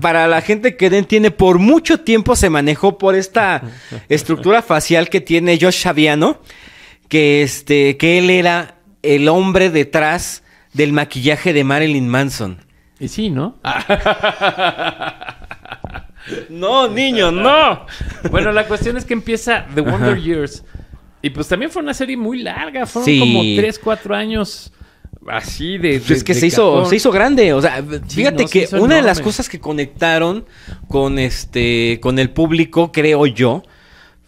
Para la gente que no entiende, por mucho tiempo se manejó por esta estructura facial que tiene Josh Saviano, que él era el hombre detrás del maquillaje de Marilyn Manson. Y sí, ¿no? No, niño, no. Bueno, la cuestión es que empieza The Wonder Years. Y pues también fue una serie muy larga. Fueron Sí. como 3, 4 años así de... Pues es que de se hizo grande. O sea, Sí, fíjate no, se que hizo una de las enorme. cosas que conectaron con el público, creo yo,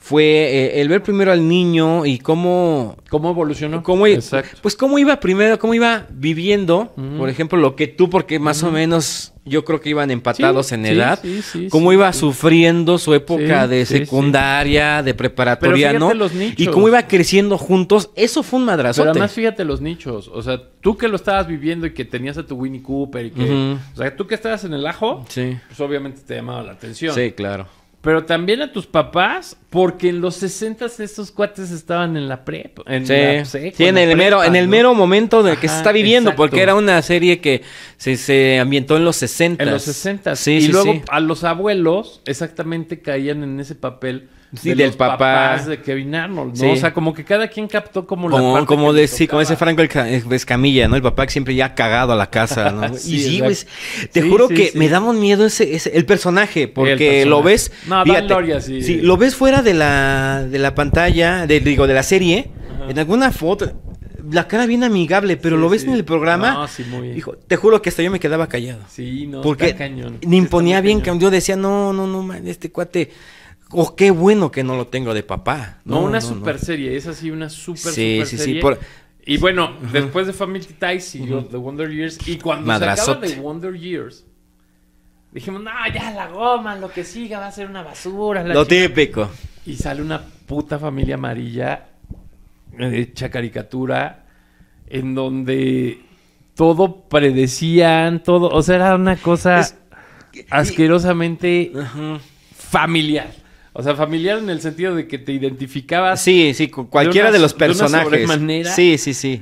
fue el ver primero al niño y cómo ¿Cómo evolucionó? Exacto. Pues cómo iba primero, cómo iba viviendo, por ejemplo, lo que tú, porque más o menos yo creo que iban empatados Sí, en sí, edad, sí, cómo sí, iba sí. sufriendo su época Sí, de sí, secundaria, de preparatoria, Pero fíjate ¿no? los nichos. Y cómo iba creciendo juntos, eso fue un madrazote. Pero además fíjate los nichos. O sea, tú que lo estabas viviendo y que tenías a tu Winnie Cooper y que... Ujú. O sea, tú que estabas en el ajo, Sí, pues obviamente te llamaba la atención. sí, claro. Pero también a tus papás, porque en los 60s estos cuates estaban en la prepa. En Sí, la seco, sí, en el prepa, ¿no? mero momento de que se Ajá, está viviendo, exacto. porque era una serie que se ambientó en los 60. En los 60s. Sí, y sí, luego sí. a los abuelos exactamente caían en ese papel Sí, de del los papá. papás de Kevin Arnold, ¿no? Sí. O sea, como que cada quien captó como la parte Como que le sí, como ese tocaba. Franco Escamilla, ¿no? El papá que siempre ya ha cagado a la casa, ¿no? Sí, Y sí, güey, exacto. te Sí, juro sí, que sí. me daba un miedo el personaje, porque personaje. lo ves, No, Dan fíjate, Lauria sí. sí, lo ves fuera de la pantalla, de la serie, en alguna foto, la cara bien amigable, pero Sí, lo ves sí. en el programa, No, sí, muy... hijo, te juro que hasta yo me quedaba callado. Sí, no, Porque está cañón. ni Está imponía muy bien, cañón. yo decía, no, man, este cuate, qué bueno que no lo tengo de papá. No, una super serie, es así, una super Sí, serie. por- Y bueno, después de Family Ties siguió The Wonder Years. Y cuando se acaba Madrazote. The Wonder Years, dijimos, no, ya la goma, lo que siga va a ser una basura. la Lo chingada". típico. Y sale una puta familia amarilla, hecha caricatura, en donde todo predecían, todo, o sea, era una cosa asquerosamente Ajá. familiar. O sea, familiar en el sentido de que te identificabas. Sí, con cualquiera una- de los de una personajes. sobremanera. Sí.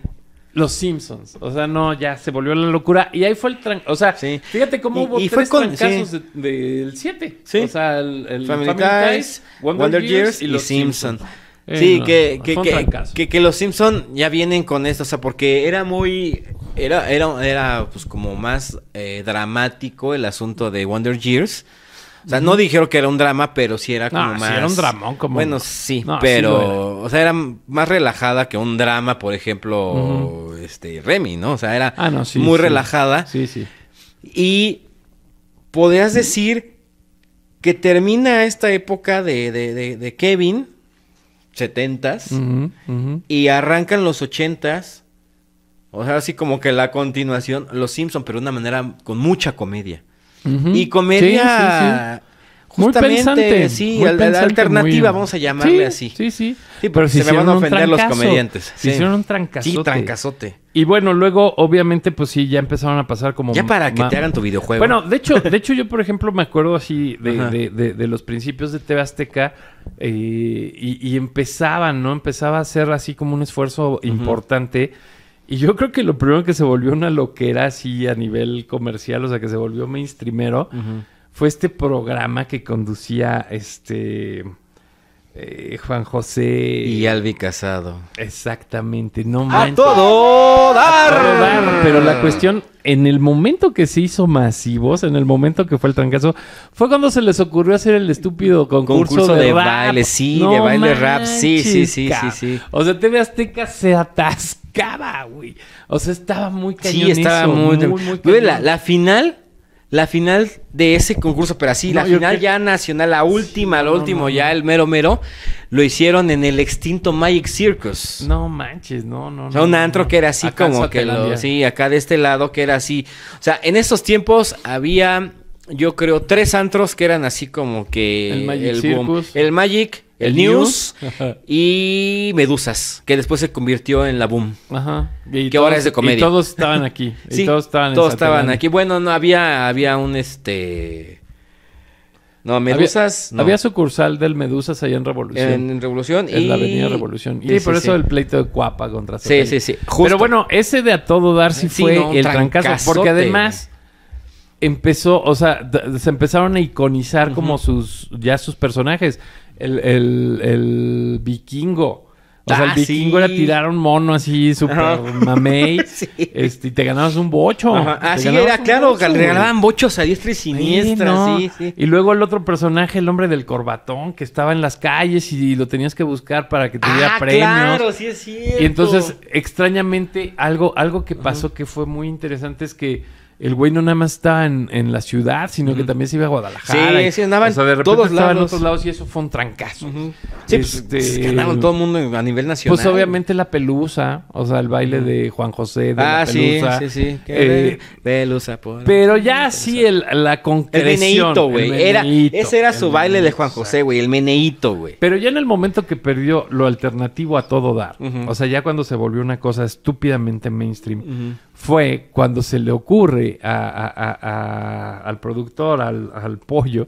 Los Simpsons. O sea, no, ya se volvió la locura. Y ahí fue el o sea, Sí. fíjate cómo Y- hubo y tres fue con- trancazos del 7. Sí. O sea, el Family Ties, Wonder Years y los Simpson. Sí, Sí, no, que fue un trancazo. los Simpson ya vienen con esto, o sea, porque era muy... Era pues como más dramático el asunto de Wonder Years. O sea, no dijeron que era un drama, pero sí era como No, sí más... era un dramón, como- Bueno, sí, No, sí pero... lo era. o sea, era más relajada que un drama, por ejemplo, Remy, ¿no? O sea, era Ah, no, sí, muy sí. relajada. Sí, sí. Y podrías decir que termina esta época de Kevin, 70s, Ujú, ujú. y arrancan los 80s. O sea, así como que la continuación, Los Simpson, pero de una manera con mucha comedia. Ujú. Y comedia... Muy Justamente, pensante, sí, muy pensante, alternativa, muy- vamos a llamarle así. Sí, sí. Sí, porque se me van a ofender los comediantes. Se hicieron un trancazote. Sí, trancazote. Y bueno, luego, obviamente, pues sí, ya empezaron a pasar como... Ya para que te hagan tu videojuego. Bueno, de hecho, yo, por ejemplo, me acuerdo así Ajá. de los principios de TV Azteca y empezaban, ¿no? Empezaba a hacer así como un esfuerzo importante. Y yo creo que lo primero que se volvió una loquera así a nivel comercial, o sea, que se volvió mainstreamero, fue este programa que conducía Juan José. Y Albi Casado. Exactamente, no ¡A manches. todo A dar! todo dar. Pero la cuestión, en el momento que se hizo masivos, en el momento que fue el trancazo, fue cuando se les ocurrió hacer el estúpido concurso de rap. baile, sí, No de baile rap, sí, manches, sí. O sea, TV Azteca se atascaba, güey. O sea, estaba muy cañón. Sí, estaba eso, muy... cañón. Güey, la final de ese concurso, pero así, No, la yo final creo- ya nacional, la última, lo no, último, no, ya no. el mero, lo hicieron en el extinto Magic Circus. No manches, no. O sea, un antro que era así Acá en como que Satelandia. sí, acá de este lado que era así. O sea, en estos tiempos había, yo creo, 3 antros que eran así como que El Magic boom. Circus. El Magic, el El News News. y Medusas, que después se convirtió en la Boom. Ajá. Y Que ahora es de comedia. Y todos estaban aquí. Sí, y todos estaban todos en estaban Satelandia. aquí. Bueno, no había un no, Medusas, no. Había sucursal del Medusas allá en Revolución. en Revolución En y la Avenida Revolución. Y Sí, por sí, eso sí. el pleito de Cuapa contra Sí, Satélite. sí, sí. Justo. Pero bueno, ese de a todo dar sí Sí, fue no, un el trancazo. trancazote, Porque además empezó, o sea, se empezaron a iconizar como sus personajes. El vikingo. O sea, el vikingo era tirar un mono así súper mamey. Sí. Y te ganabas un bocho. Así era, claro, regalaban bochos a diestra y siniestra, sí. Y luego el otro personaje, el hombre del corbatón, que estaba en las calles y lo tenías que buscar para que te diera premios. Claro, sí es cierto. Y entonces, extrañamente, algo que pasó que fue muy interesante es que el güey no nada más estaba en la ciudad, sino que también se iba a Guadalajara. Sí, andaban o sea, de repente todos estaba en lados. otros lados y eso fue un trancazo. Sí, pues ganaron todo el mundo a nivel nacional. Pues obviamente la pelusa, o sea, el baile de Juan José de la pelusa. Sí. Pelusa, por pero ya sí, la concreción. El meneíto, güey. Ese era su baile de Juan José, güey, el meneíto, güey. Pero ya en el momento que perdió lo alternativo a todo dar, o sea, ya cuando se volvió una cosa estúpidamente mainstream, fue cuando se le ocurre al productor, al pollo,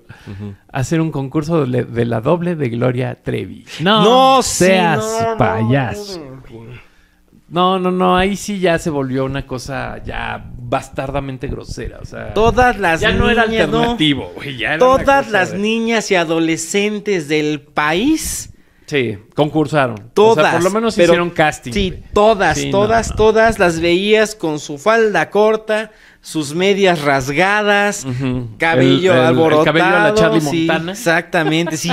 hacer un concurso de la doble de Gloria Trevi. No seas payaso. No, ahí sí ya se volvió una cosa ya bastardamente grosera, o sea... Todas las ya niñas, no era alternativo, güey, ya era todas las niñas y adolescentes del país... Sí, concursaron. Todas. O sea, por lo menos hicieron casting. Sí, güey. todas las veías con su falda corta, sus medias rasgadas, cabello alborotado. El cabello a la Charlie Montana. Exactamente, sí.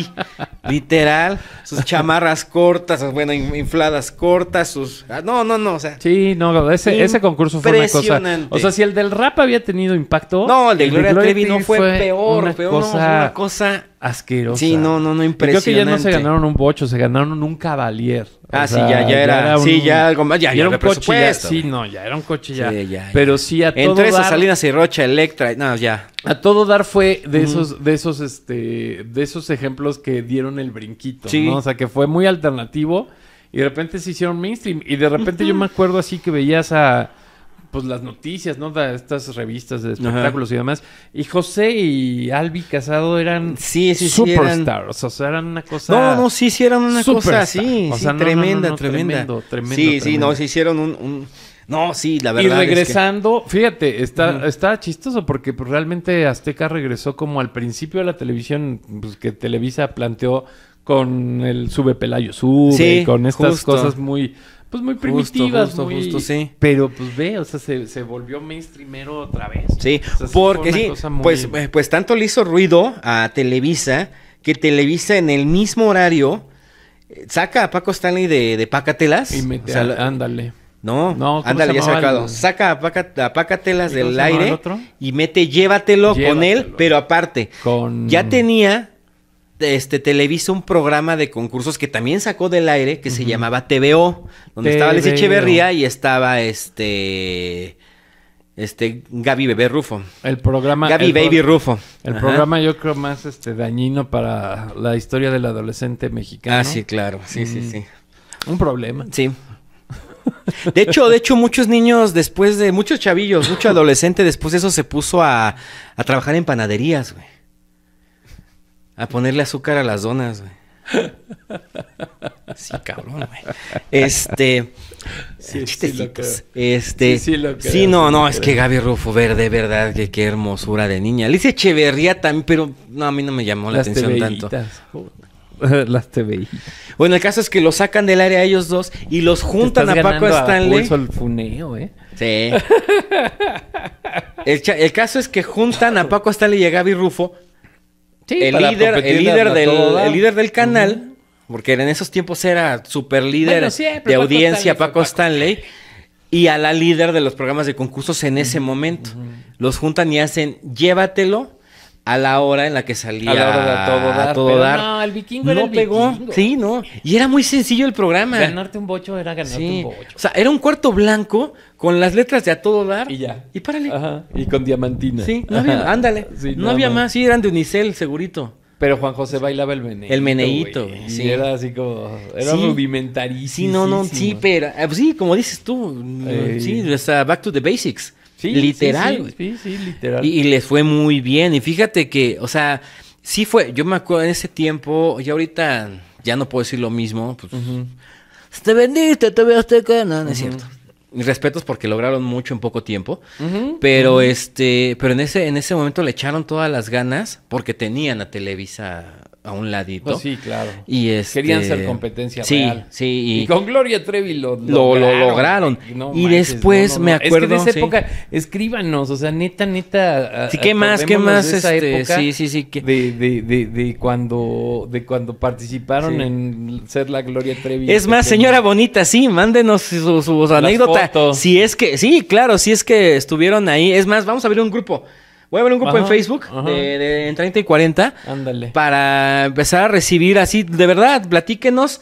Literal. Sus chamarras cortas, bueno, infladas cortas, sus... No, o sea... Sí, no, ese concurso fue una cosa... O sea, si el del rap había tenido impacto... No, el de Gloria Trevi no fue peor. Fue una cosa... asquerosa. Sí, no, impresionante. Creo que ya no se ganaron un bocho, se ganaron un Cavalier. O sea, ya era sí, ya algo más, ya era un coche ya, sí, ya era un coche ya. Sí, ya. Pero sí a todo entre esas dar, Salinas y Rocha, Electra, no, ya. A todo dar fue de esos ejemplos que dieron el brinquito, sí. ¿no? O sea, que fue muy alternativo y de repente se hicieron mainstream y de repente yo me acuerdo así que veías pues las noticias, ¿no? Estas revistas de espectáculos y demás. Y José y Albi Casado eran superstars. O sea, eran una cosa... No, sí eran una cosa así. O sea, tremenda. Tremendo. Sí, se hicieron un... No, sí, la verdad. Y regresando, fíjate, está chistoso porque pues, realmente Azteca regresó como al principio de la televisión, pues, que Televisa planteó con el Sube Pelayo Sube, con estas cosas muy... Pues muy primitivas, justo, sí. Pero pues ve, o sea, se volvió mainstreamero otra vez. Sí, o sea, porque sí, muy... pues tanto le hizo ruido a Televisa, que Televisa en el mismo horario saca a Paco Stanley de Pácatelas. Y mete, ándale. No, ándale, ya sacado. Saca a Pácatelas del aire y mete Llévatelo con él, pero aparte, ya tenía... Televisa un programa de concursos que también sacó del aire que se llamaba TVO, donde estaba Leslie Echeverría y estaba Gaby Bebé Rufo. El programa Gaby Baby Rufo. El programa yo creo más dañino para la historia del adolescente mexicano. Ah, sí, claro. Sí. Un problema. Sí. De hecho, muchos niños muchos chavillos, mucho adolescente después de eso se puso a trabajar en panaderías, güey. A ponerle azúcar a las donas, güey. Sí, cabrón, güey. Chistecitos. Es que Gaby Rufo, de verdad, qué hermosura de niña. Alicia Echeverría también, pero no, a mí no me llamó la atención tanto. Las TVI. Bueno, el caso es que lo sacan del área a ellos dos y los juntan a Paco Stanley. El funeo, Sí. El caso es que juntan a Paco Stanley y a Gaby Rufo. Sí, el líder del canal, porque en esos tiempos era super líder de audiencia Paco Stanley, y a la líder de los programas de concursos en ese momento. Los juntan y hacen Llévatelo a la hora en la que salía a la hora de a todo dar. No, el vikingo era el pegó. Vikingo. Sí, no. Y era muy sencillo el programa. Ganarte un bocho era ganarte un bocho. O sea, era un cuarto blanco con las letras de a todo dar. Y ya. Y párale. Ajá. Y con diamantina. Sí, no había, ándale. Sí, no había más. Sí, eran de unicel, segurito. Pero Juan José bailaba el meneíto. El meneíto, güey. Sí. Y era así como... Era rudimentarísimo. Sí, sí, pero... Pues sí, como dices tú. Sí, back to the basics. Sí, literal. Sí, literal. Y les fue muy bien. Y fíjate que, o sea, sí fue... Yo me acuerdo en ese tiempo... Y ahorita ya no puedo decir lo mismo. Pues, te vendiste, te veo Azteca. No es cierto. Mis respetos porque lograron mucho en poco tiempo. Pero pero en ese momento le echaron todas las ganas porque tenían a Televisa a un ladito. Pues sí, claro. Y querían ser competencia real. Sí, y con Gloria Trevi lo lograron. No y manches, después me acuerdo. Es que de esa época, escríbanos, o sea, neta. Sí, ¿qué más? De esa época Sí. De cuando participaron en ser la Gloria Trevi. Es más, señora bonita, sí, mándenos su anécdota. Fotos. Si es que, sí, claro, si es que estuvieron ahí. Es más, vamos a abrir un grupo. Voy a abrir un grupo en Facebook de 30 y 40. Ándale. Para empezar a recibir así, de verdad, platíquenos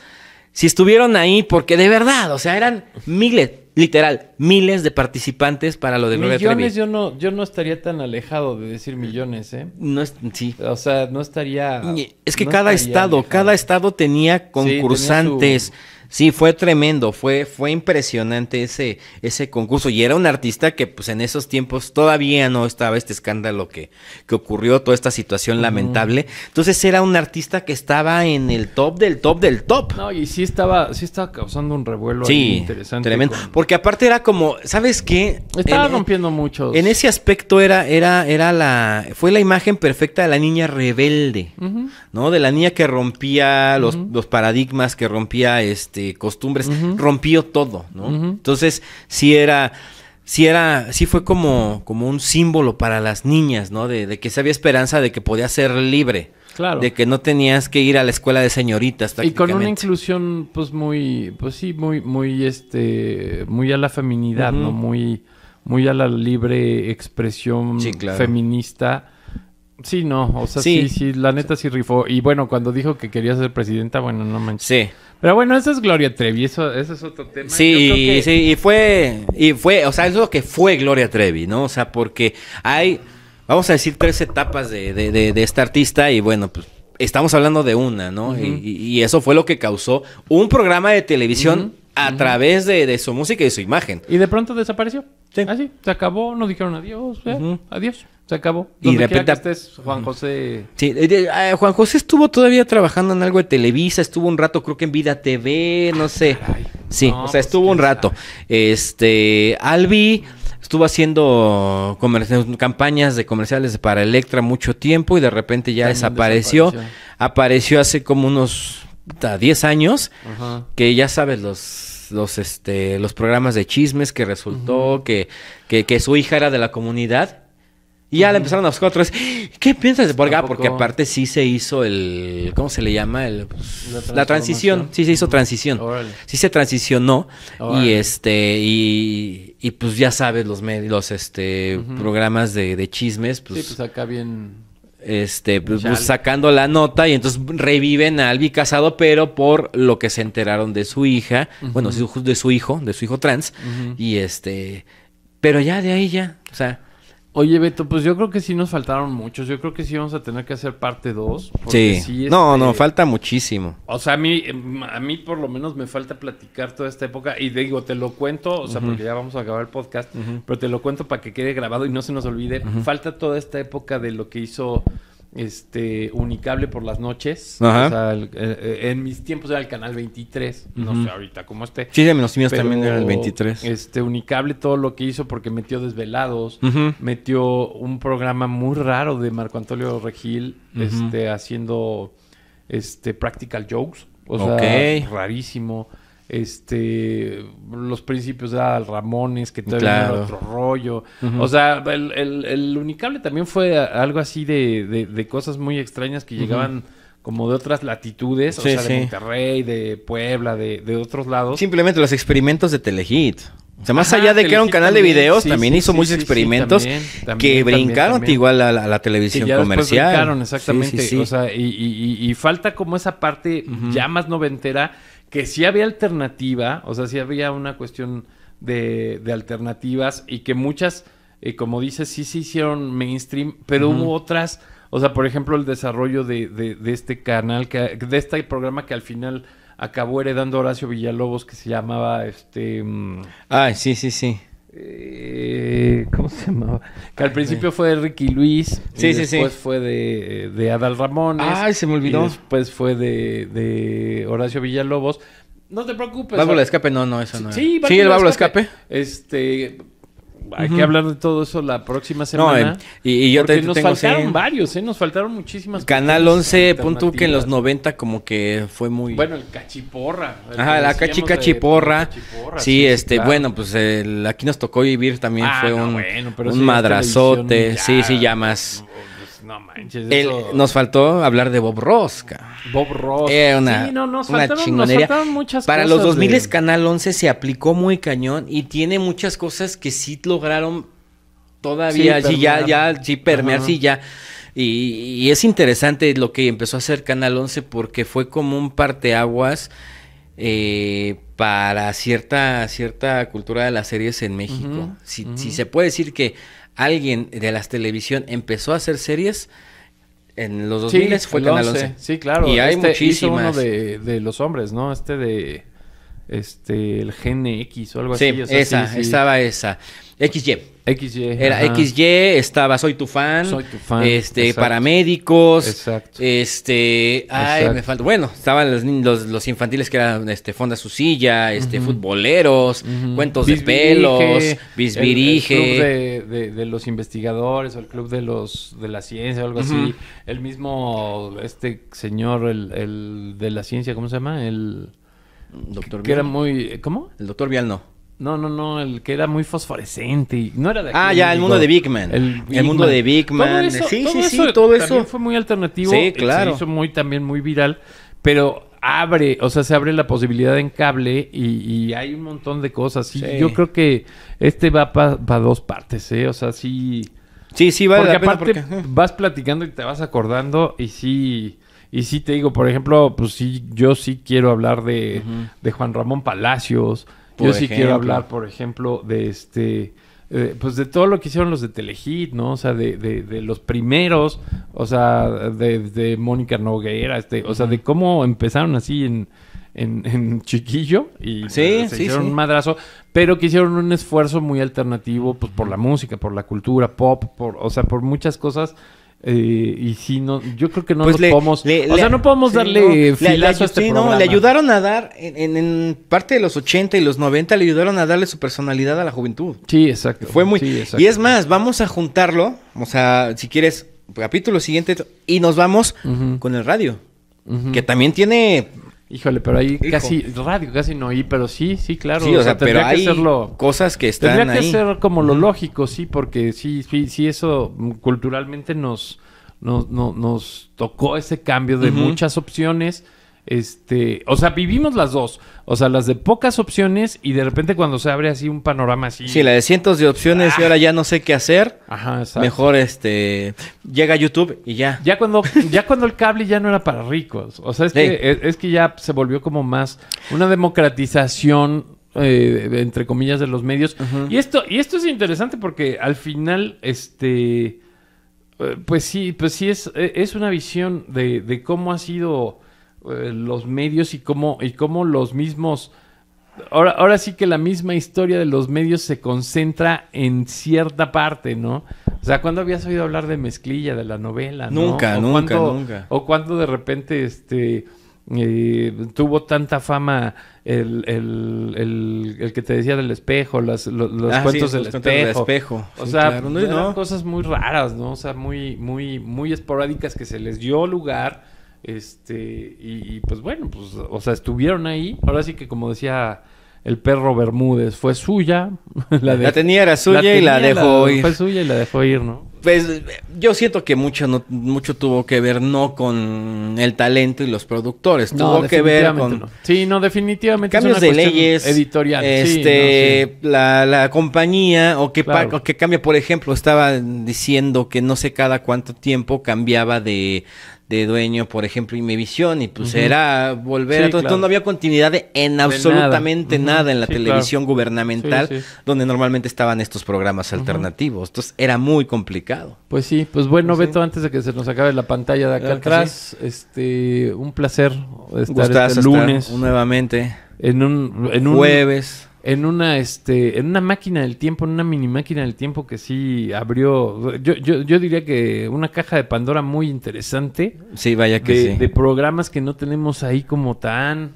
si estuvieron ahí, porque de verdad, o sea, eran miles, literal, miles de participantes para lo de Gloria Trevi. Millones, yo no estaría tan alejado de decir millones, ¿eh? No es, sí. O sea, no estaría... Es que no cada estaría estado tenía concursantes. Sí, fue tremendo, fue impresionante ese concurso. Y era un artista que pues en esos tiempos todavía no estaba este escándalo que ocurrió, toda esta situación lamentable. Entonces era un artista que estaba en el top del top del top. No, y sí estaba causando un revuelo ahí interesante. Tremendo. Porque aparte era como, ¿sabes qué? Estaba rompiendo muchos. En ese aspecto fue la imagen perfecta de la niña rebelde, ¿no? De la niña que rompía los paradigmas, que rompía costumbres, rompió todo, ¿no? Entonces, sí fue como un símbolo para las niñas, ¿no? De que se había esperanza de que podía ser libre. Claro. De que no tenías que ir a la escuela de señoritas. Y con una inclusión, pues muy a la feminidad, ¿no? Muy a la libre expresión feminista. Sí, no, o sea, sí, la neta sí rifó. Y bueno, cuando dijo que quería ser presidenta, bueno, no manches. Sí. Pero bueno, esa es Gloria Trevi, eso es otro tema. Sí, y fue, o sea, es lo que fue Gloria Trevi, ¿no? O sea, porque hay, vamos a decir, 3 etapas de esta artista y bueno, pues estamos hablando de una, ¿no? Y eso fue lo que causó un programa de televisión a través de su música y de su imagen. Y de pronto desapareció. Sí. Así, se acabó, nos dijeron adiós, adiós. Se acabó. Y de repente estés, Juan José. Sí, Juan José estuvo todavía trabajando en algo de Televisa, estuvo un rato, creo que en Vida TV, no sé. Caray. Sí, No, o sea, pues, estuvo un rato. Albi estuvo haciendo campañas de comerciales para Electra mucho tiempo y de repente ya desapareció. Apareció hace como unos 10 años, que ya sabes, los programas de chismes que resultó que su hija era de la comunidad. Y ya le empezaron a buscar otra vez. ¿Qué piensas de Borga? Porque aparte sí se hizo ¿cómo se le llama? La transición. Sí se hizo transición. Órale. Sí se transicionó. Órale. Y pues ya sabes, los programas de chismes. Pues, sí, pues acá bien. Pues sacando la nota y entonces reviven a Albi Casado, pero por lo que se enteraron de su hija, bueno, de su hijo trans, y pero ya de ahí ya, o sea. Oye, Beto, pues yo creo que sí nos faltaron muchos. Yo creo que sí vamos a tener que hacer parte 2. Sí. No, falta muchísimo. O sea, a mí por lo menos me falta platicar toda esta época. Y digo, te lo cuento, o sea, porque ya vamos a acabar el podcast. Pero te lo cuento para que quede grabado y no se nos olvide. Falta toda esta época de lo que hizo Unicable por las noches. Ajá. O sea, en mis tiempos era el canal 23. No sé ahorita cómo esté. Sí, de los míos también era el 23. Unicable todo lo que hizo porque metió Desvelados, metió un programa muy raro de Marco Antonio Regil, haciendo Practical Jokes, o sea, rarísimo. Los principios de Adal Ramones, que todavía era otro rollo. O sea, el Unicable también fue algo así de cosas muy extrañas que llegaban como de otras latitudes, o sea, de Monterrey, de Puebla, de otros lados. Simplemente los experimentos de Telehit. O sea, más allá de que era un canal de videos, también hizo muchos experimentos que brincaron igual a la televisión comercial. Brincaron, exactamente. Sí. O sea, y falta como esa parte ya más noventera, que sí había alternativa, o sea, sí había una cuestión de alternativas y que muchas, como dices, sí se hicieron mainstream, pero hubo otras, o sea, por ejemplo, el desarrollo de este canal, de este programa que al final acabó heredando Horacio Villalobos, que se llamaba sí. ¿Cómo se llamaba? Que al principio fue de Ricky Luis. Sí, y después fue de Adal Ramones. Ay, se me olvidó. Y después fue de Horacio Villalobos. No te preocupes. Válvula de escape, no, eso no. Sí, el válvula de escape. hay que hablar de todo eso la próxima semana. No, y yo porque te nos tengo faltaron varios, nos faltaron muchísimas Canal 11, pon tú que en los alternativas. 90 como que fue muy... Bueno, el cachiporra. el Ajá, que la decíamos cachiporra. cachiporra, Sí, claro. bueno, pues aquí nos tocó vivir también fue no, un, bueno, pero un sí, ya es madrazote. televisión, Sí, ya más. No manches, eso... Nos faltó hablar de Bob Ross, cabrón. Bob Ross. Era una, Sí, no, nos una faltaron, chingonería. nos faltaron muchas Para cosas. los 2000 de... Canal 11 se aplicó muy cañón y tiene muchas cosas que sí lograron todavía, Sí, sí, permear, Ajá. sí, ya. Y es interesante lo que empezó a hacer Canal 11 porque fue como un parteaguas para cierta cultura de las series en México. Ujú, Si ujú. se puede decir que alguien de la televisión empezó a hacer series, en los 2000 fue el Canal 11. 11. Sí, claro. Y hay hizo uno muchísimas. de los hombres, ¿no? El GNX o algo Sí, así. O sea, esa, sí. estaba esa. XY. XY. Era ajá. XY, estaba Soy tu fan. Soy tu fan, exacto. Paramédicos. Exacto. Ay, Exacto. me falta. Bueno, estaban los infantiles que eran Fonda su silla, futboleros, Ujú. cuentos de Bisbirige, pelos, Bisbirige. El club de los investigadores o el club de la ciencia o algo Ujú. así. El mismo, señor, el de la ciencia, ¿cómo se llama? Doctor Que era Vial. muy, ¿cómo? El doctor Vial no. No, el que era muy fosforescente y no era de aquí. Ah, ya, el mundo de Big Man. El mundo de Big Man. Sí, todo eso. También fue muy alternativo. Sí, claro. Se hizo también muy viral, pero se abre la posibilidad en cable y hay un montón de cosas. Y Sí. yo creo que va para dos partes, ¿eh? O sea, sí. Sí, vale Porque la pena aparte vas platicando y te vas acordando y sí... Y sí te digo, por ejemplo, pues sí, yo sí quiero hablar de Juan Ramón Palacios. Por Yo sí quiero ejemplo. hablar, por ejemplo, de pues de todo lo que hicieron los de Telehit, ¿no? O sea, de los primeros, o sea, de Mónica Noguera, o sea, de cómo empezaron así en chiquillo y Sí, se sí, hicieron sí. un madrazo, pero que hicieron un esfuerzo muy alternativo, pues por la música, por la cultura pop, o sea, por muchas cosas. Y sí, no, yo creo que no Pues nos podemos, no podemos sí, darle filazo a este programa. le ayudaron a dar, en parte de los 80 y los 90, le ayudaron a darle su personalidad a la juventud. Sí, exacto. Fue muy... Sí, exacto. Y es más, vamos a juntarlo, o sea, si quieres, capítulo siguiente, y nos vamos Ujú. con el radio, Ujú. que también tiene... Híjole, pero ahí Hijo. radio casi no oí, pero sí, claro. Sí, o sea, pero tendría que hay serlo. cosas que están Tendría que ahí. ser como lo lógico, sí, porque sí, eso culturalmente nos tocó ese cambio de Ujú. muchas opciones. O sea, vivimos las dos. O sea, las de pocas opciones y de repente cuando se abre así un panorama así. Sí, la de cientos de opciones y ahora ya no sé qué hacer. Ajá, exacto. Mejor llega YouTube y ya. Ya cuando el cable ya no era para ricos. O sea, es que ya se volvió como más una democratización, entre comillas, de los medios. Ujú. Y esto es interesante porque al final, pues sí es una visión de cómo ha sido los medios y cómo los mismos... Ahora sí que la misma historia de los medios se concentra en cierta parte, ¿no? O sea, ¿cuándo habías oído hablar de Mezclilla, de la novela, no? Nunca, nunca. O cuando de repente tuvo tanta fama el que te decía del espejo, los cuentos del espejo. O Sí, sea, claro. No, eran no. cosas muy raras, ¿no? O sea, muy esporádicas que se les dio lugar. Y pues bueno, pues, o sea, estuvieron ahí. Ahora sí que como decía el perro Bermúdez, fue suya. La tenía, era suya y la dejó ir. Fue suya y la dejó ir, ¿no? Pues yo siento que mucho tuvo que ver no con el talento y los productores, tuvo que ver con no. Sí, no, definitivamente cambios es una de cuestión leyes, editorial. la compañía o que Claro. o que cambia, por ejemplo, estaba diciendo que no sé cada cuánto tiempo cambiaba de dueño, por ejemplo, Imevisión, y pues Ujú. era volver Sí, a todo. claro. Entonces no había continuidad en absolutamente nada. nada en la Sí, televisión claro. gubernamental, Sí, sí. donde normalmente estaban estos programas alternativos. Entonces era muy complicado. Pues sí, pues bueno, Pues sí. Beto, antes de que se nos acabe la pantalla de acá Claro que atrás, un placer estar Gustazo este estar lunes nuevamente. en un Jueves. en una máquina del tiempo, en una mini máquina del tiempo que sí abrió, yo diría que una caja de Pandora muy interesante Sí, vaya que sí. de programas que no tenemos ahí como tan,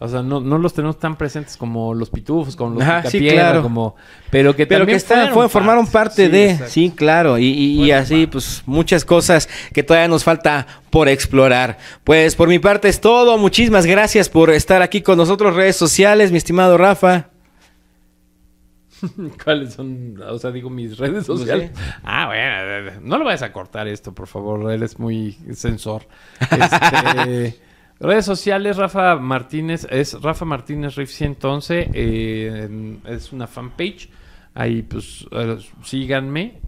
O sea, no los tenemos tan presentes como los pitufos, como los Ajá, sí, Picapiedra, claro. como... Pero que también formaron parte sí, de... exacto. Sí, claro. Y así, pues, muchas cosas que todavía nos falta por explorar. Pues, por mi parte es todo. Muchísimas gracias por estar aquí con nosotros. Redes sociales, mi estimado Rafa. ¿Cuáles son? O sea, digo, mis redes sociales. No sé. Ah, bueno, no lo vayas a cortar esto, por favor. Él es muy censor. Redes sociales, Rafa Martínez, es Rafa Martínez Riff 111. Es una fanpage. Ahí, pues, síganme.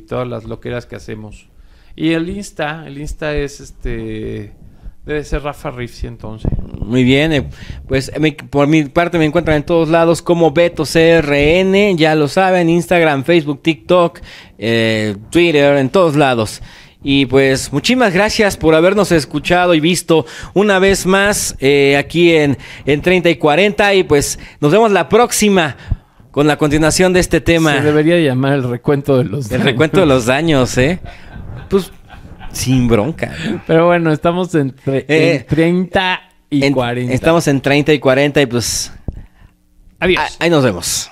Todas las loqueras que hacemos. Y el Insta es debe ser Rafa Riff 111. Muy bien, pues por mi parte me encuentran en todos lados como Beto CRN, ya lo saben, Instagram, Facebook, TikTok, Twitter, en todos lados. Y pues muchísimas gracias por habernos escuchado y visto una vez más aquí en 30 y 40 y pues nos vemos la próxima con la continuación de este tema. Se debería llamar el recuento de los daños. El recuento de los daños, pues sin bronca. Pero bueno, estamos en 30 y 40. Estamos en 30 y 40 y pues... Adiós. Ahí nos vemos.